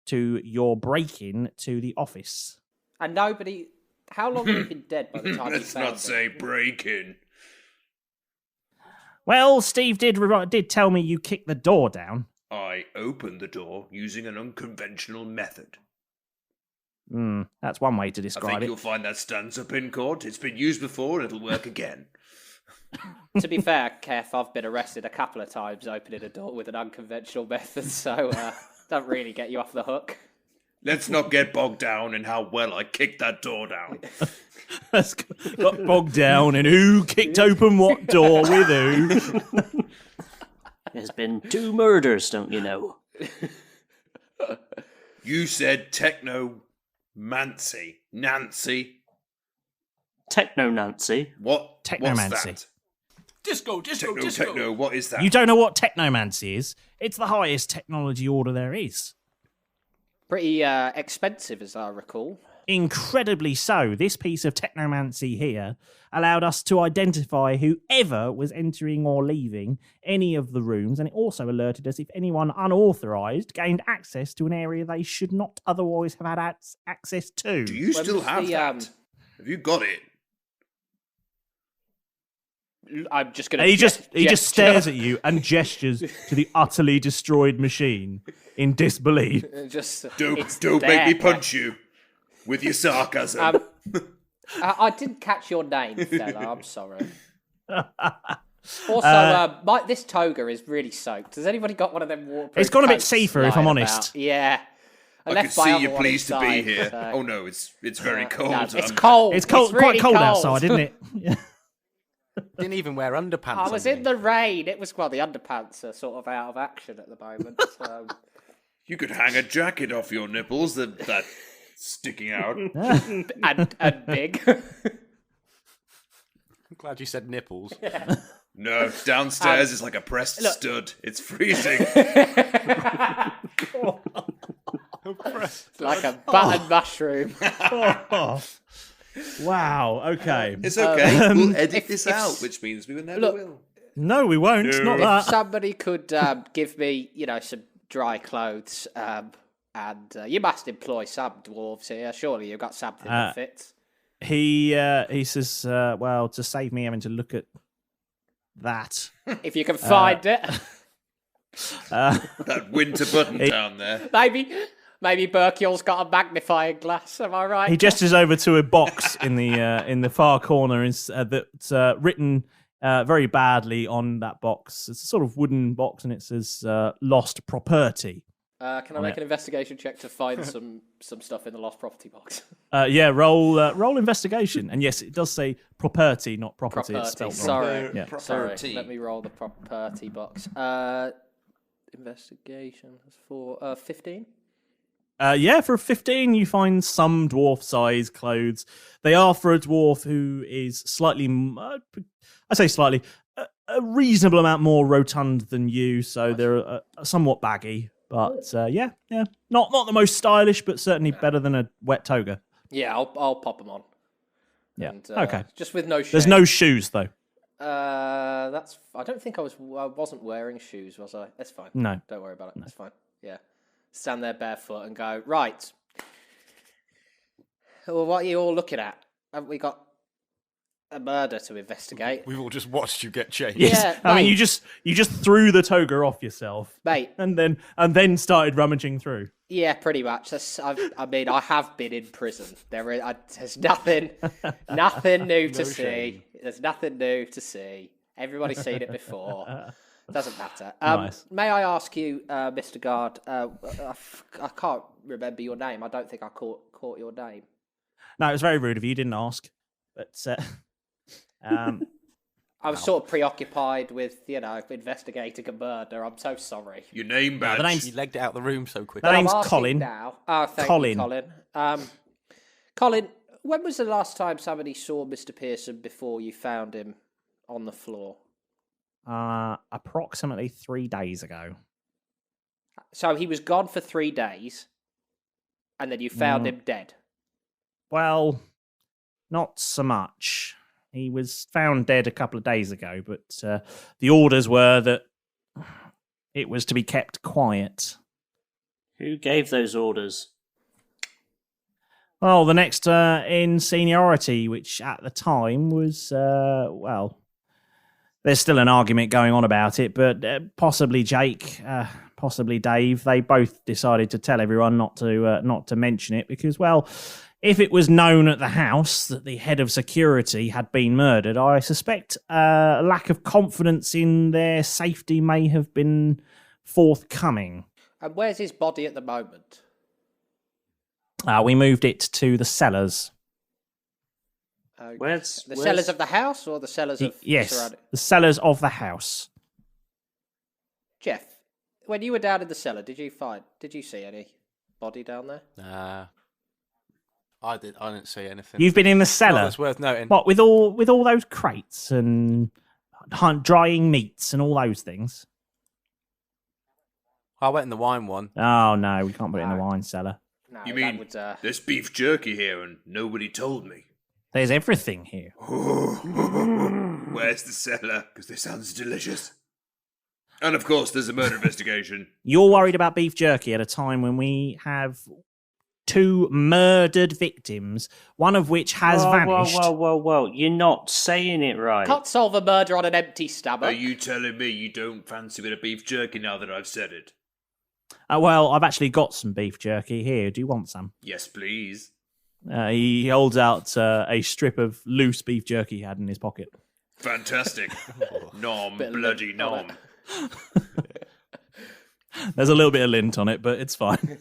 to your break-in to the office. And nobody... How long have you been dead by the time you Let's found not say break-in. Well, Steve did tell me you kicked the door down. I opened the door using an unconventional method. That's one way to I describe think it. you'll find that stands up in court. It's been used before and it'll work again. To be fair, Keth, I've been arrested a couple of times opening a door with an unconventional method, so don't really get you off the hook. Let's not get bogged down in how well I kicked that door down. Let's got bogged down in who kicked open what door with who. There's been 2 murders, don't you know? You said technomancy. Nancy. Techno-Nancy. What? Technomancy. What's that? Disco. Techno, what is that? You don't know what technomancy is? It's the highest technology order there is. Pretty expensive, as I recall. Incredibly so. This piece of technomancy here allowed us to identify whoever was entering or leaving any of the rooms, and it also alerted us if anyone unauthorized gained access to an area they should not otherwise have had access to. Do you still have that? Have you got it? I'm just going to. He just stares at you and gestures to the utterly destroyed machine in disbelief. Don't make me punch you with your sarcasm. I didn't catch your name, fella. I'm sorry. Also, this toga is really soaked. Has anybody got one of them waterproof? It's gone a bit coats safer, if I'm lying honest. about? Yeah. I can see you're pleased to be here. So. Oh no, it's very cold. No, it's cold. It's cold, really quite cold outside, isn't it? Didn't even wear underpants. I was in the rain. It was the underpants are sort of out of action at the moment. So. You could hang a jacket off your nipples that sticking out. and big. I'm glad you said nipples. Yeah. No, downstairs is like a pressed stud. It's freezing. It's like a buttered mushroom. Wow, okay. It's okay. We'll edit this out, which means we never will. No, we won't. No. Not If that. somebody could give me, some dry clothes, and you must employ some dwarves here. Surely you've got something that fits. He says, well, to save me having to look at that. If you can find it. That winter button down there. Maybe Berkiel's got a magnifying glass. Am I right? He gestures over to a box in the far corner that's written very badly on that box. It's a sort of wooden box, and it says "lost property." Can I make an investigation check to find some stuff in the lost property box? Yeah, roll investigation, and yes, it does say property, not property. It's spelled wrong. Sorry, Yeah. sorry. Let me roll the property box. Investigation for 15. Yeah, for a 15, you find some dwarf-size clothes. They are for a dwarf who is slightly, I say slightly, a reasonable amount more rotund than you, so they're somewhat baggy. But yeah, not the most stylish, but certainly better than a wet toga. Yeah, I'll pop them on. Yeah, And, okay. Just with no shoes. There's no shoes though. That's. I don't think I wasn't wearing shoes, was I? That's fine. No. Don't worry about it. That's fine. Yeah. Stand there barefoot and go, right. Well, what are you all looking at? Haven't we got a murder to investigate? We've all just watched you get chased. Yes, Yeah, I mean mate. you just threw the toga off yourself, Mate. and then started rummaging through. Yeah, pretty much. I have been in prison. There's nothing new to see. There's nothing new to see. Everybody's seen it before. Doesn't matter. Nice. May I ask you, Mr. Guard? I can't remember your name. I don't think I caught your name. No, it was very rude of you. Didn't ask. But I was sort of preoccupied with, investigating a murder. I'm so sorry. Your name badge. the name's You legged it out the room so quickly. The I'm name's asking Colin. now. Oh, thank Colin. you, Colin. Colin, when was the last time somebody saw Mr. Pearson before you found him on the floor? approximately 3 days ago. So he was gone for 3 days, and then you found him dead. Well, not so much. He was found dead a couple of days ago, but the orders were that it was to be kept quiet. Who gave those orders? Well, the next in seniority, which at the time was, there's still an argument going on about it, but possibly Jake, possibly Dave, they both decided to tell everyone not to mention it because, well, if it was known at the house that the head of security had been murdered, I suspect a lack of confidence in their safety may have been forthcoming. And where's his body at the moment? We moved it to the cellars. Where's Cellars of the house or the cellars of Yes, surrounding? the cellars of the house. Jeff, when you were down in the cellar, did you see any body down there? Nah. I didn't see anything. You've been in the cellar. That's worth noting. What, with all those crates and drying meats and all those things? I went in the wine one. Oh no, we can't put it in the wine cellar. No, You that mean would, there's beef jerky here and nobody told me? There's everything here. Where's the cellar? Because this sounds delicious. And of course, there's a murder investigation. You're worried about beef jerky at a time when we have 2 murdered victims, one of which has vanished. Whoa. You're not saying it right. can't solve a murder on an empty stomach. Are you telling me you don't fancy a bit of beef jerky now that I've said it? Well, I've actually got some beef jerky here. Do you want some? Yes, please. He holds out a strip of loose beef jerky he had in his pocket. Fantastic. Nom, Bit of bloody lint on nom. There's a little bit of lint on it, but it's fine.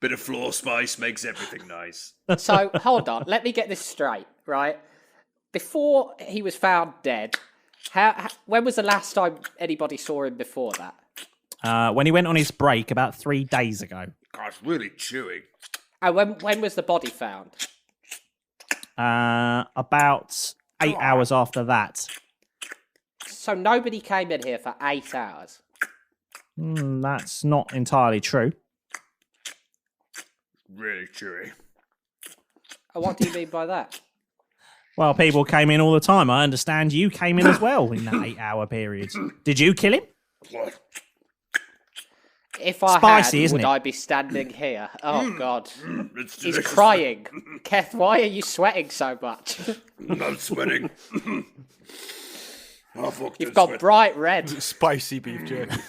Bit of floor spice makes everything nice. So, hold on. Let me get this straight, right? Before he was found dead, when was the last time anybody saw him before that? When he went on his break about 3 days ago. God, it's really chewing. And when was the body found? About 8 hours after that. So nobody came in here for 8 hours. That's not entirely true. Really chewy. And what do you mean by that? Well, people came in all the time. I understand you came in as well in that 8-hour period. Did you kill him? If I Spicy, had, isn't would it? I be standing here? Oh, God. It's He's delicious. crying. Keth, why are you sweating so much? I'm sweating. Oh, fuck, You've don't got sweat. bright red. Spicy beef jerky.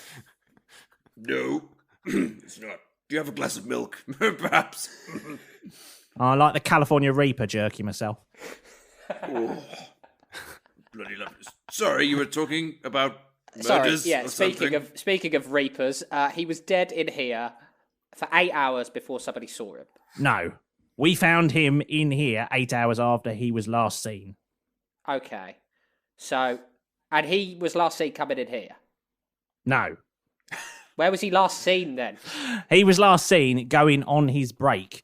No, it's not. Do you have a glass of milk? Perhaps. I like the California Reaper jerky myself. Oh, bloody lovely. Sorry, you were talking about Sorry, murders yeah, or something? speaking of Reapers, he was dead in here for 8 hours before somebody saw him. No. We found him in here 8 hours after he was last seen. Okay. So, and he was last seen coming in here. No. Where was he last seen then? He was last seen going on his break.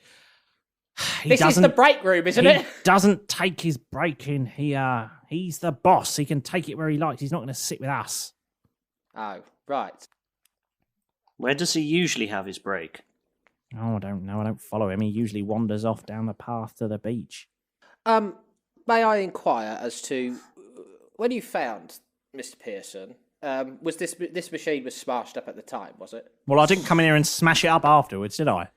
This is the break room, isn't he it? doesn't take his break in here. He's the boss. He can take it where he likes. He's not going to sit with us. Oh, right. Where does he usually have his break? Oh, I don't know. I don't follow him. He usually wanders off down the path to the beach. May I inquire as to when you found Mr. Pearson? Was this machine was smashed up at the time? Was it? Well, I didn't come in here and smash it up afterwards, did I?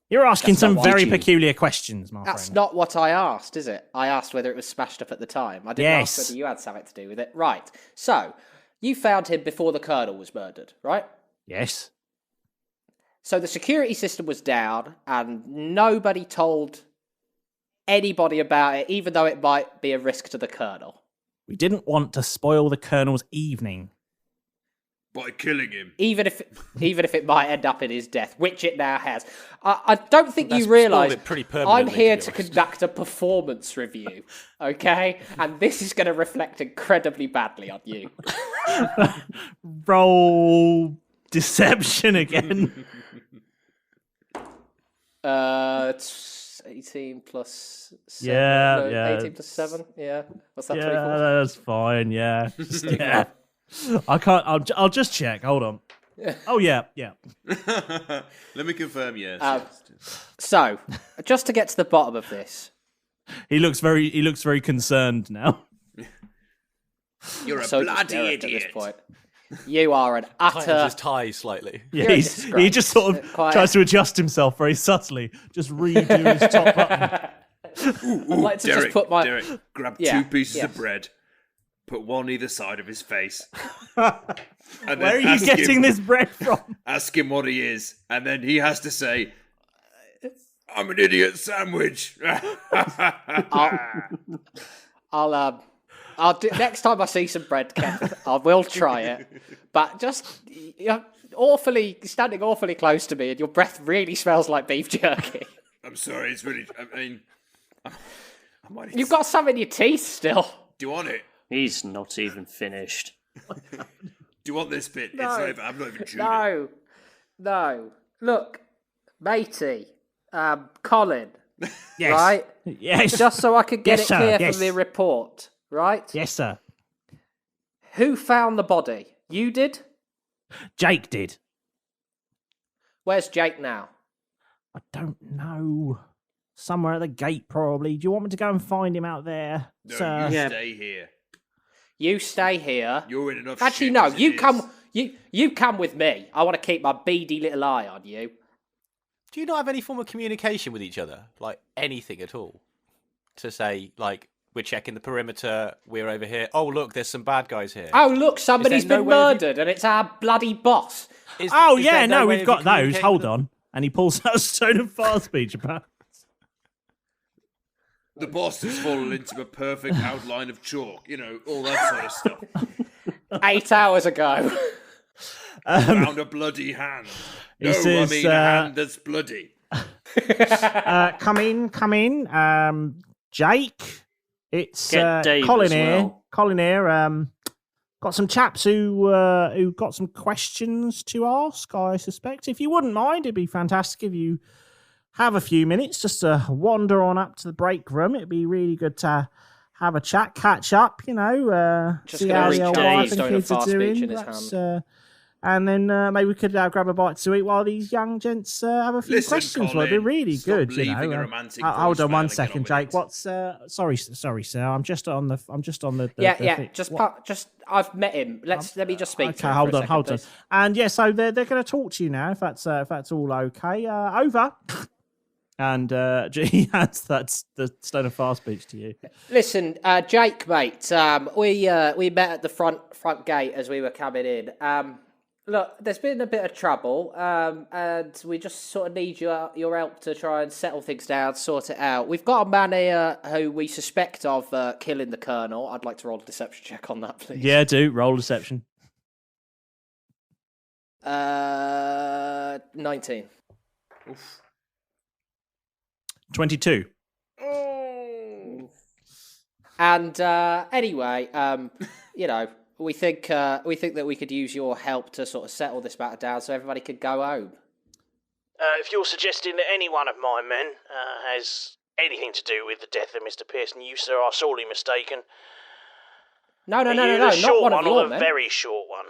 You're asking That's not some what- very Did you? peculiar questions, my That's friend. not what I asked, is it? I asked whether it was smashed up at the time. I didn't ask Yes. whether you had something to do with it. Right. So, you found him before the Colonel was murdered, right? Yes. So the security system was down and nobody told anybody about it, even though it might be a risk to the Colonel. We didn't want to spoil the Colonel's evening. By killing him. Even if it might end up in his death, which it now has. I don't think That's you realise spoiled it pretty I'm permanently, here to to be honest. conduct a performance review, okay? And this is going to reflect incredibly badly on you. Roll deception again. It's 18 plus 7. Yeah. 18 plus 7, yeah. What's that, Yeah, 24? that's fine. Yeah. Yeah. I can't. I'll just check. Hold on. Oh yeah. Let me confirm, yes. So, just to get to the bottom of this. He looks very concerned now. You're a So does bloody Derek idiot. at this point. You are an Tightens utter... his tie slightly. Yeah, You're a he disgrace. just sort of Quite- tries to adjust himself very subtly. Just redo his top button. I'd like to Derek, just put my... Derek, grab Yeah, 2 pieces yes. of bread, put one either side of his face. And Where are then you ask getting him, this bread from? Ask him what he is, and then he has to say, I'm an idiot sandwich. I'll do next time I see some bread, Keth. I will try it, but just you're standing awfully close to me, and your breath really smells like beef jerky. I'm sorry, it's really, I mean, I might need You've got some in your teeth still. Do you want it? He's not even finished. Do you want this bit? No. It's not even, I'm not even chewing it. No. Look, matey, Colin, Yes. right? Yes. Just so I could get Yes, it sir, clear yes. from the report, right? Yes, sir. Who found the body? You did? Jake did. Where's Jake now? I don't know. Somewhere at the gate, probably. Do you want me to go and find him out there, No, sir? you Yeah. stay here. You stay here. You're in enough Actually, shit no. as it You is. come. You come with me. I want to keep my beady little eye on you. Do you not have any form of communication with each other? Like, anything at all? To say, like, we're checking the perimeter, we're over here. Oh, look, there's some bad guys here. Oh, look, somebody's no been way of you- murdered, and it's our bloody boss. Is Oh, there yeah, no, way we've of got you those. communicating Hold with them? on. And he pulls out a stone and fire speech about. The boss has fallen into a perfect outline of chalk, you know, all that sort of stuff. 8 hours ago. Found a bloody hand. He No, says, I mean a hand that's bloody. Come in. Jake, it's Get Dave Colin as here. well. Colin here. Got some chaps who got some questions to ask, I suspect. If you wouldn't mind, it'd be fantastic if you have a few minutes just to wander on up to the break room. It'd be really good to have a chat, catch up, you know, Just see gonna how reach the old out wife and and stone a kids are fast speech doing. in his perhaps, and then maybe we could grab a bite to eat while these young gents have a few Listen, questions. Well, it'd be Colin, really stop good, you leaving know. a romantic Hold on voicemail one and get second, on with Jake. it. What's sorry, sir. I'm just on the Yeah. thing. Just What- I've met him. Let me just speak to Okay, him. hold for a on, second, hold on. please. And yeah, so they're going to talk to you now, if that's all okay. Over. And he hands the stone of fast speech to you. Listen, Jake, mate. We met at the front gate as we were coming in. Look, there's been a bit of trouble, and we just sort of need your help to try and settle things down, sort it out. We've got a man here who we suspect of killing the Colonel. I'd like to roll a deception check on that, please. Yeah, do roll deception. 19. 22. And anyway, you know, we think that we could use your help to sort of settle this matter down, so everybody could go home. If you're suggesting that any one of my men has anything to do with the death of Mr. Pearson, you, sir, are sorely mistaken. No, Are you the not short one of one or your the men. very short one?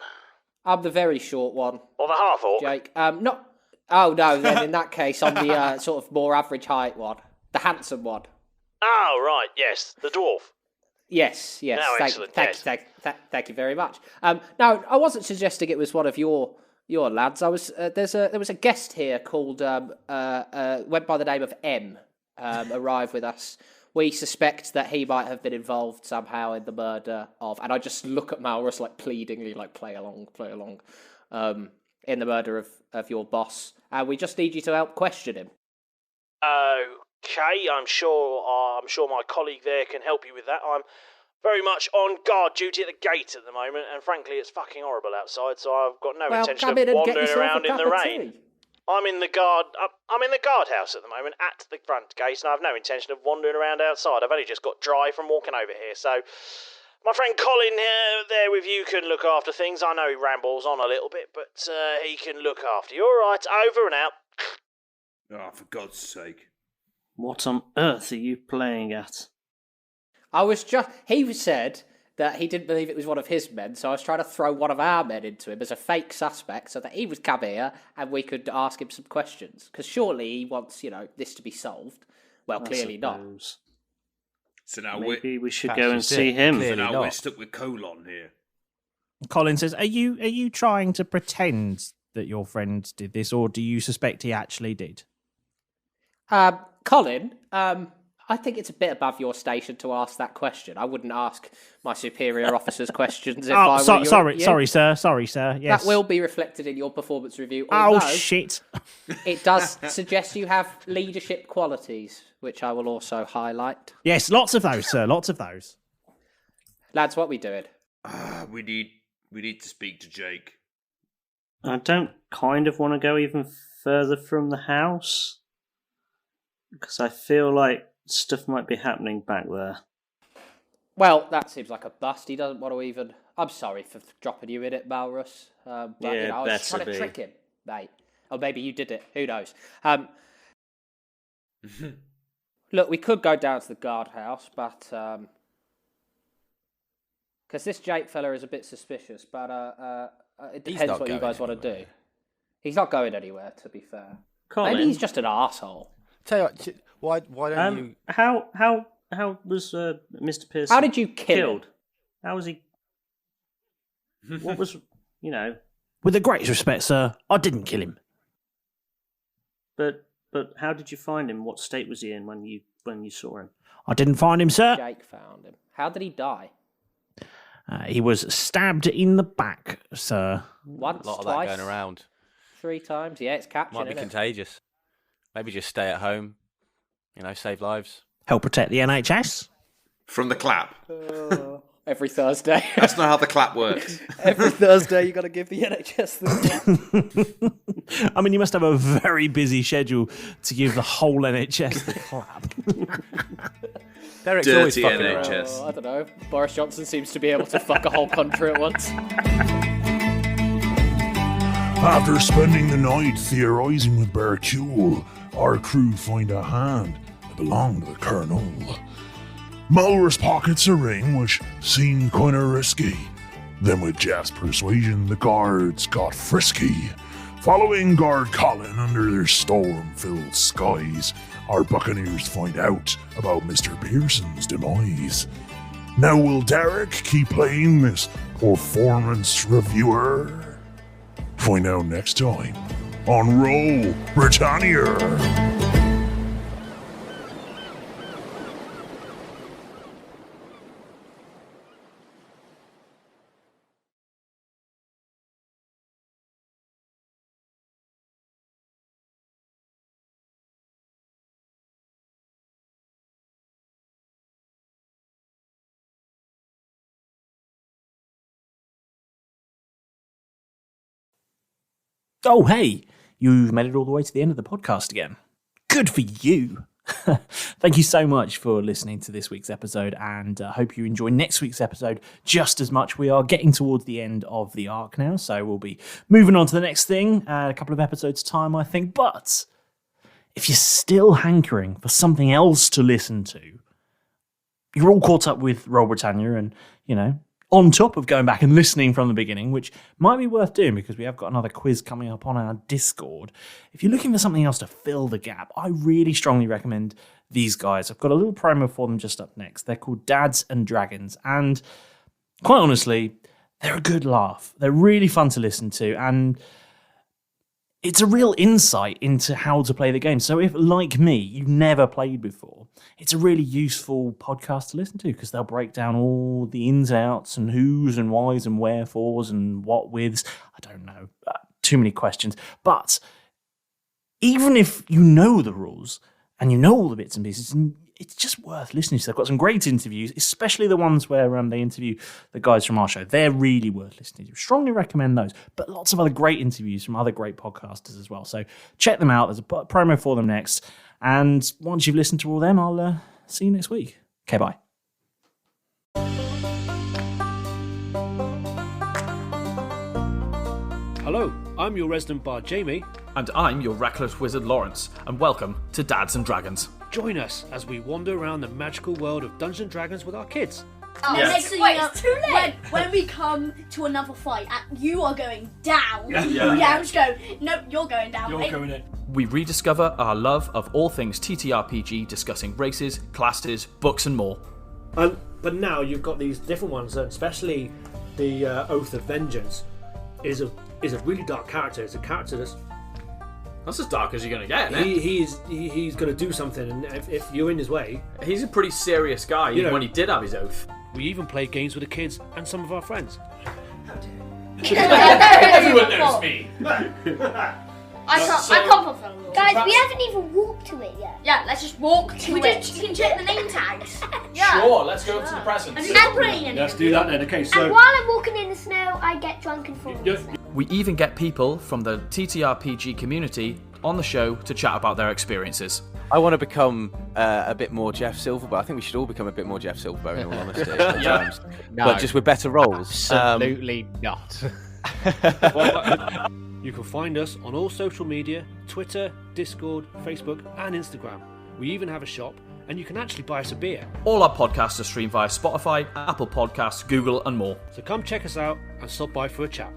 I'm the very short one, Or the half-orc? Jake. Not. Oh no, then in that case, I'm the sort of more average height one, the handsome one. Oh, right, yes, the dwarf. Yes. Oh, excellent, yes. Thank you very much. No, I wasn't suggesting it was one of your lads. I was there was a guest here called went by the name of M. Arrived with us. We suspect that he might have been involved somehow in the murder of, and I just look at Malrus like pleadingly, like play along, in the murder of your boss. And we just need you to help question him. Okay, I'm sure my colleague there can help you with that. very much on guard duty at the gate at the moment, and frankly, it's fucking horrible outside, so I've got no intention of wandering around in the rain. I'm in the guardhouse at the moment, at the front gate, and I have no intention of wandering around outside. I've only just got dry from walking over here, so my friend Colin there with you can look after things. I know he rambles on a little bit, but he can look after you. All right, over and out. Oh, for God's sake. What on earth are you playing at? He said that he didn't believe it was one of his men, so I was trying to throw one of our men into him as a fake suspect so that he would come here and we could ask him some questions. Because surely he wants, this to be solved. Well, clearly not. So now maybe we should go and see him. So now we're stuck with Colon here. Colin says, are you trying to pretend that your friend did this, or do you suspect he actually did? Colin, I think it's a bit above your station to ask that question. I wouldn't ask my superior officers questions if I were sorry, sir. Yes. That will be reflected in your performance review. Oh, shit. It does suggest you have leadership qualities, which I will also highlight. Yes, lots of those, sir. Lots of those. Lads, what we doing? We need to speak to Jake. I don't kind of want to go even further from the house, because I feel like stuff might be happening back there. Well, that seems like a bust. He doesn't want to even... I'm sorry for dropping you in it, Malrus. But, yeah, I was trying to trick him, mate. Or maybe you did it. Who knows? Look, we could go down to the guardhouse, but... Because this Jake fella is a bit suspicious, but it depends what you guys want to do. He's not going anywhere, to be fair. Colin, maybe he's just an arsehole. Tell you what, why don't you... How was Mr. Pearson How did you kill him? How was he... What was, With the greatest respect, sir, I didn't kill him. But how did you find him? What state was he in when you saw him? I didn't find him, sir. Jake found him. How did he die? He was stabbed in the back, sir. Once, A lot of twice, that going around. 3 times. Yeah, it's captured. Might be contagious. Maybe just stay at home. Save lives. Help protect the NHS. From the clap. Every Thursday. That's not how the clap works. Every Thursday you got to give the NHS the clap. I mean, you must have a very busy schedule to give the whole NHS the clap. Derek's Dirty always fucking NHS. I don't know. Boris Johnson seems to be able to fuck a whole country at once. After spending the night theorising with Bercule, our crew find a hand that belonged to the Colonel. Malrus pockets a ring, which seemed kinda risky. Then with Jeff's persuasion, the guards got frisky. Following Guard Colin under their storm-filled skies, our buccaneers find out about Mr. Pearson's demise. Now will Derek keep playing this performance reviewer? Find out next time on Roll Britannia. Oh, hey, you've made it all the way to the end of the podcast again. Good for you. Thank you so much for listening to this week's episode, and I hope you enjoy next week's episode just as much. We are getting towards the end of the arc now, so we'll be moving on to the next thing a couple of episodes' time, I think. But if you're still hankering for something else to listen to, you're all caught up with Roll Britannia and, on top of going back and listening from the beginning, which might be worth doing because we have got another quiz coming up on our Discord. If you're looking for something else to fill the gap, I really strongly recommend these guys. I've got a little promo for them just up next. They're called Dads and Dragons, and quite honestly, they're a good laugh. They're really fun to listen to, and it's a real insight into how to play the game. So if, like me, you've never played before, it's a really useful podcast to listen to because they'll break down all the ins and outs and who's and whys and wherefores and what withs. I don't know. Too many questions. But even if you know the rules and you know all the bits and pieces, it's just worth listening to. They've got some great interviews, especially the ones where they interview the guys from our show. They're really worth listening to. Strongly recommend those. But lots of other great interviews from other great podcasters as well. So check them out. There's a promo for them next. And once you've listened to all them, I'll see you next week. Okay, bye. Hello, I'm your resident bard Jamie. And I'm your reckless wizard Lawrence, and welcome to Dads and Dragons. Join us as we wander around the magical world of Dungeons and Dragons with our kids. Next thing you know, it's too late. When we come to another fight, you are going down. I'm just going, no, you're going down. You're going in. We rediscover our love of all things TTRPG, discussing races, classes, books and more. But now you've got these different ones, especially the Oath of Vengeance is a really dark character. It's a character that's as dark as you're going to get, isn't it? He's going to do something, and if you're in his way... He's a pretty serious guy, even when he did have his oath. We even play games with the kids and some of our friends. Everyone knows me. I can't fulfill the rules. Guys, we haven't even walked to it yet. Yeah, let's just walk to it. You can check the name tags. Yeah. Sure, let's go up to the presents. Let's do that then. Okay, so... And while I'm walking in the snow, I get drunk and fall. We even get people from the TTRPG community on the show to chat about their experiences. I want to become a bit more Jeff Silverbow. I think we should all become a bit more Jeff Silverbow, in all honesty, at times. No, but just with better roles. Absolutely not. You can find us on all social media, Twitter, Discord, Facebook and Instagram. We even have a shop, and you can actually buy us a beer. All our podcasts are streamed via Spotify, Apple Podcasts, Google and more. So come check us out and stop by for a chat.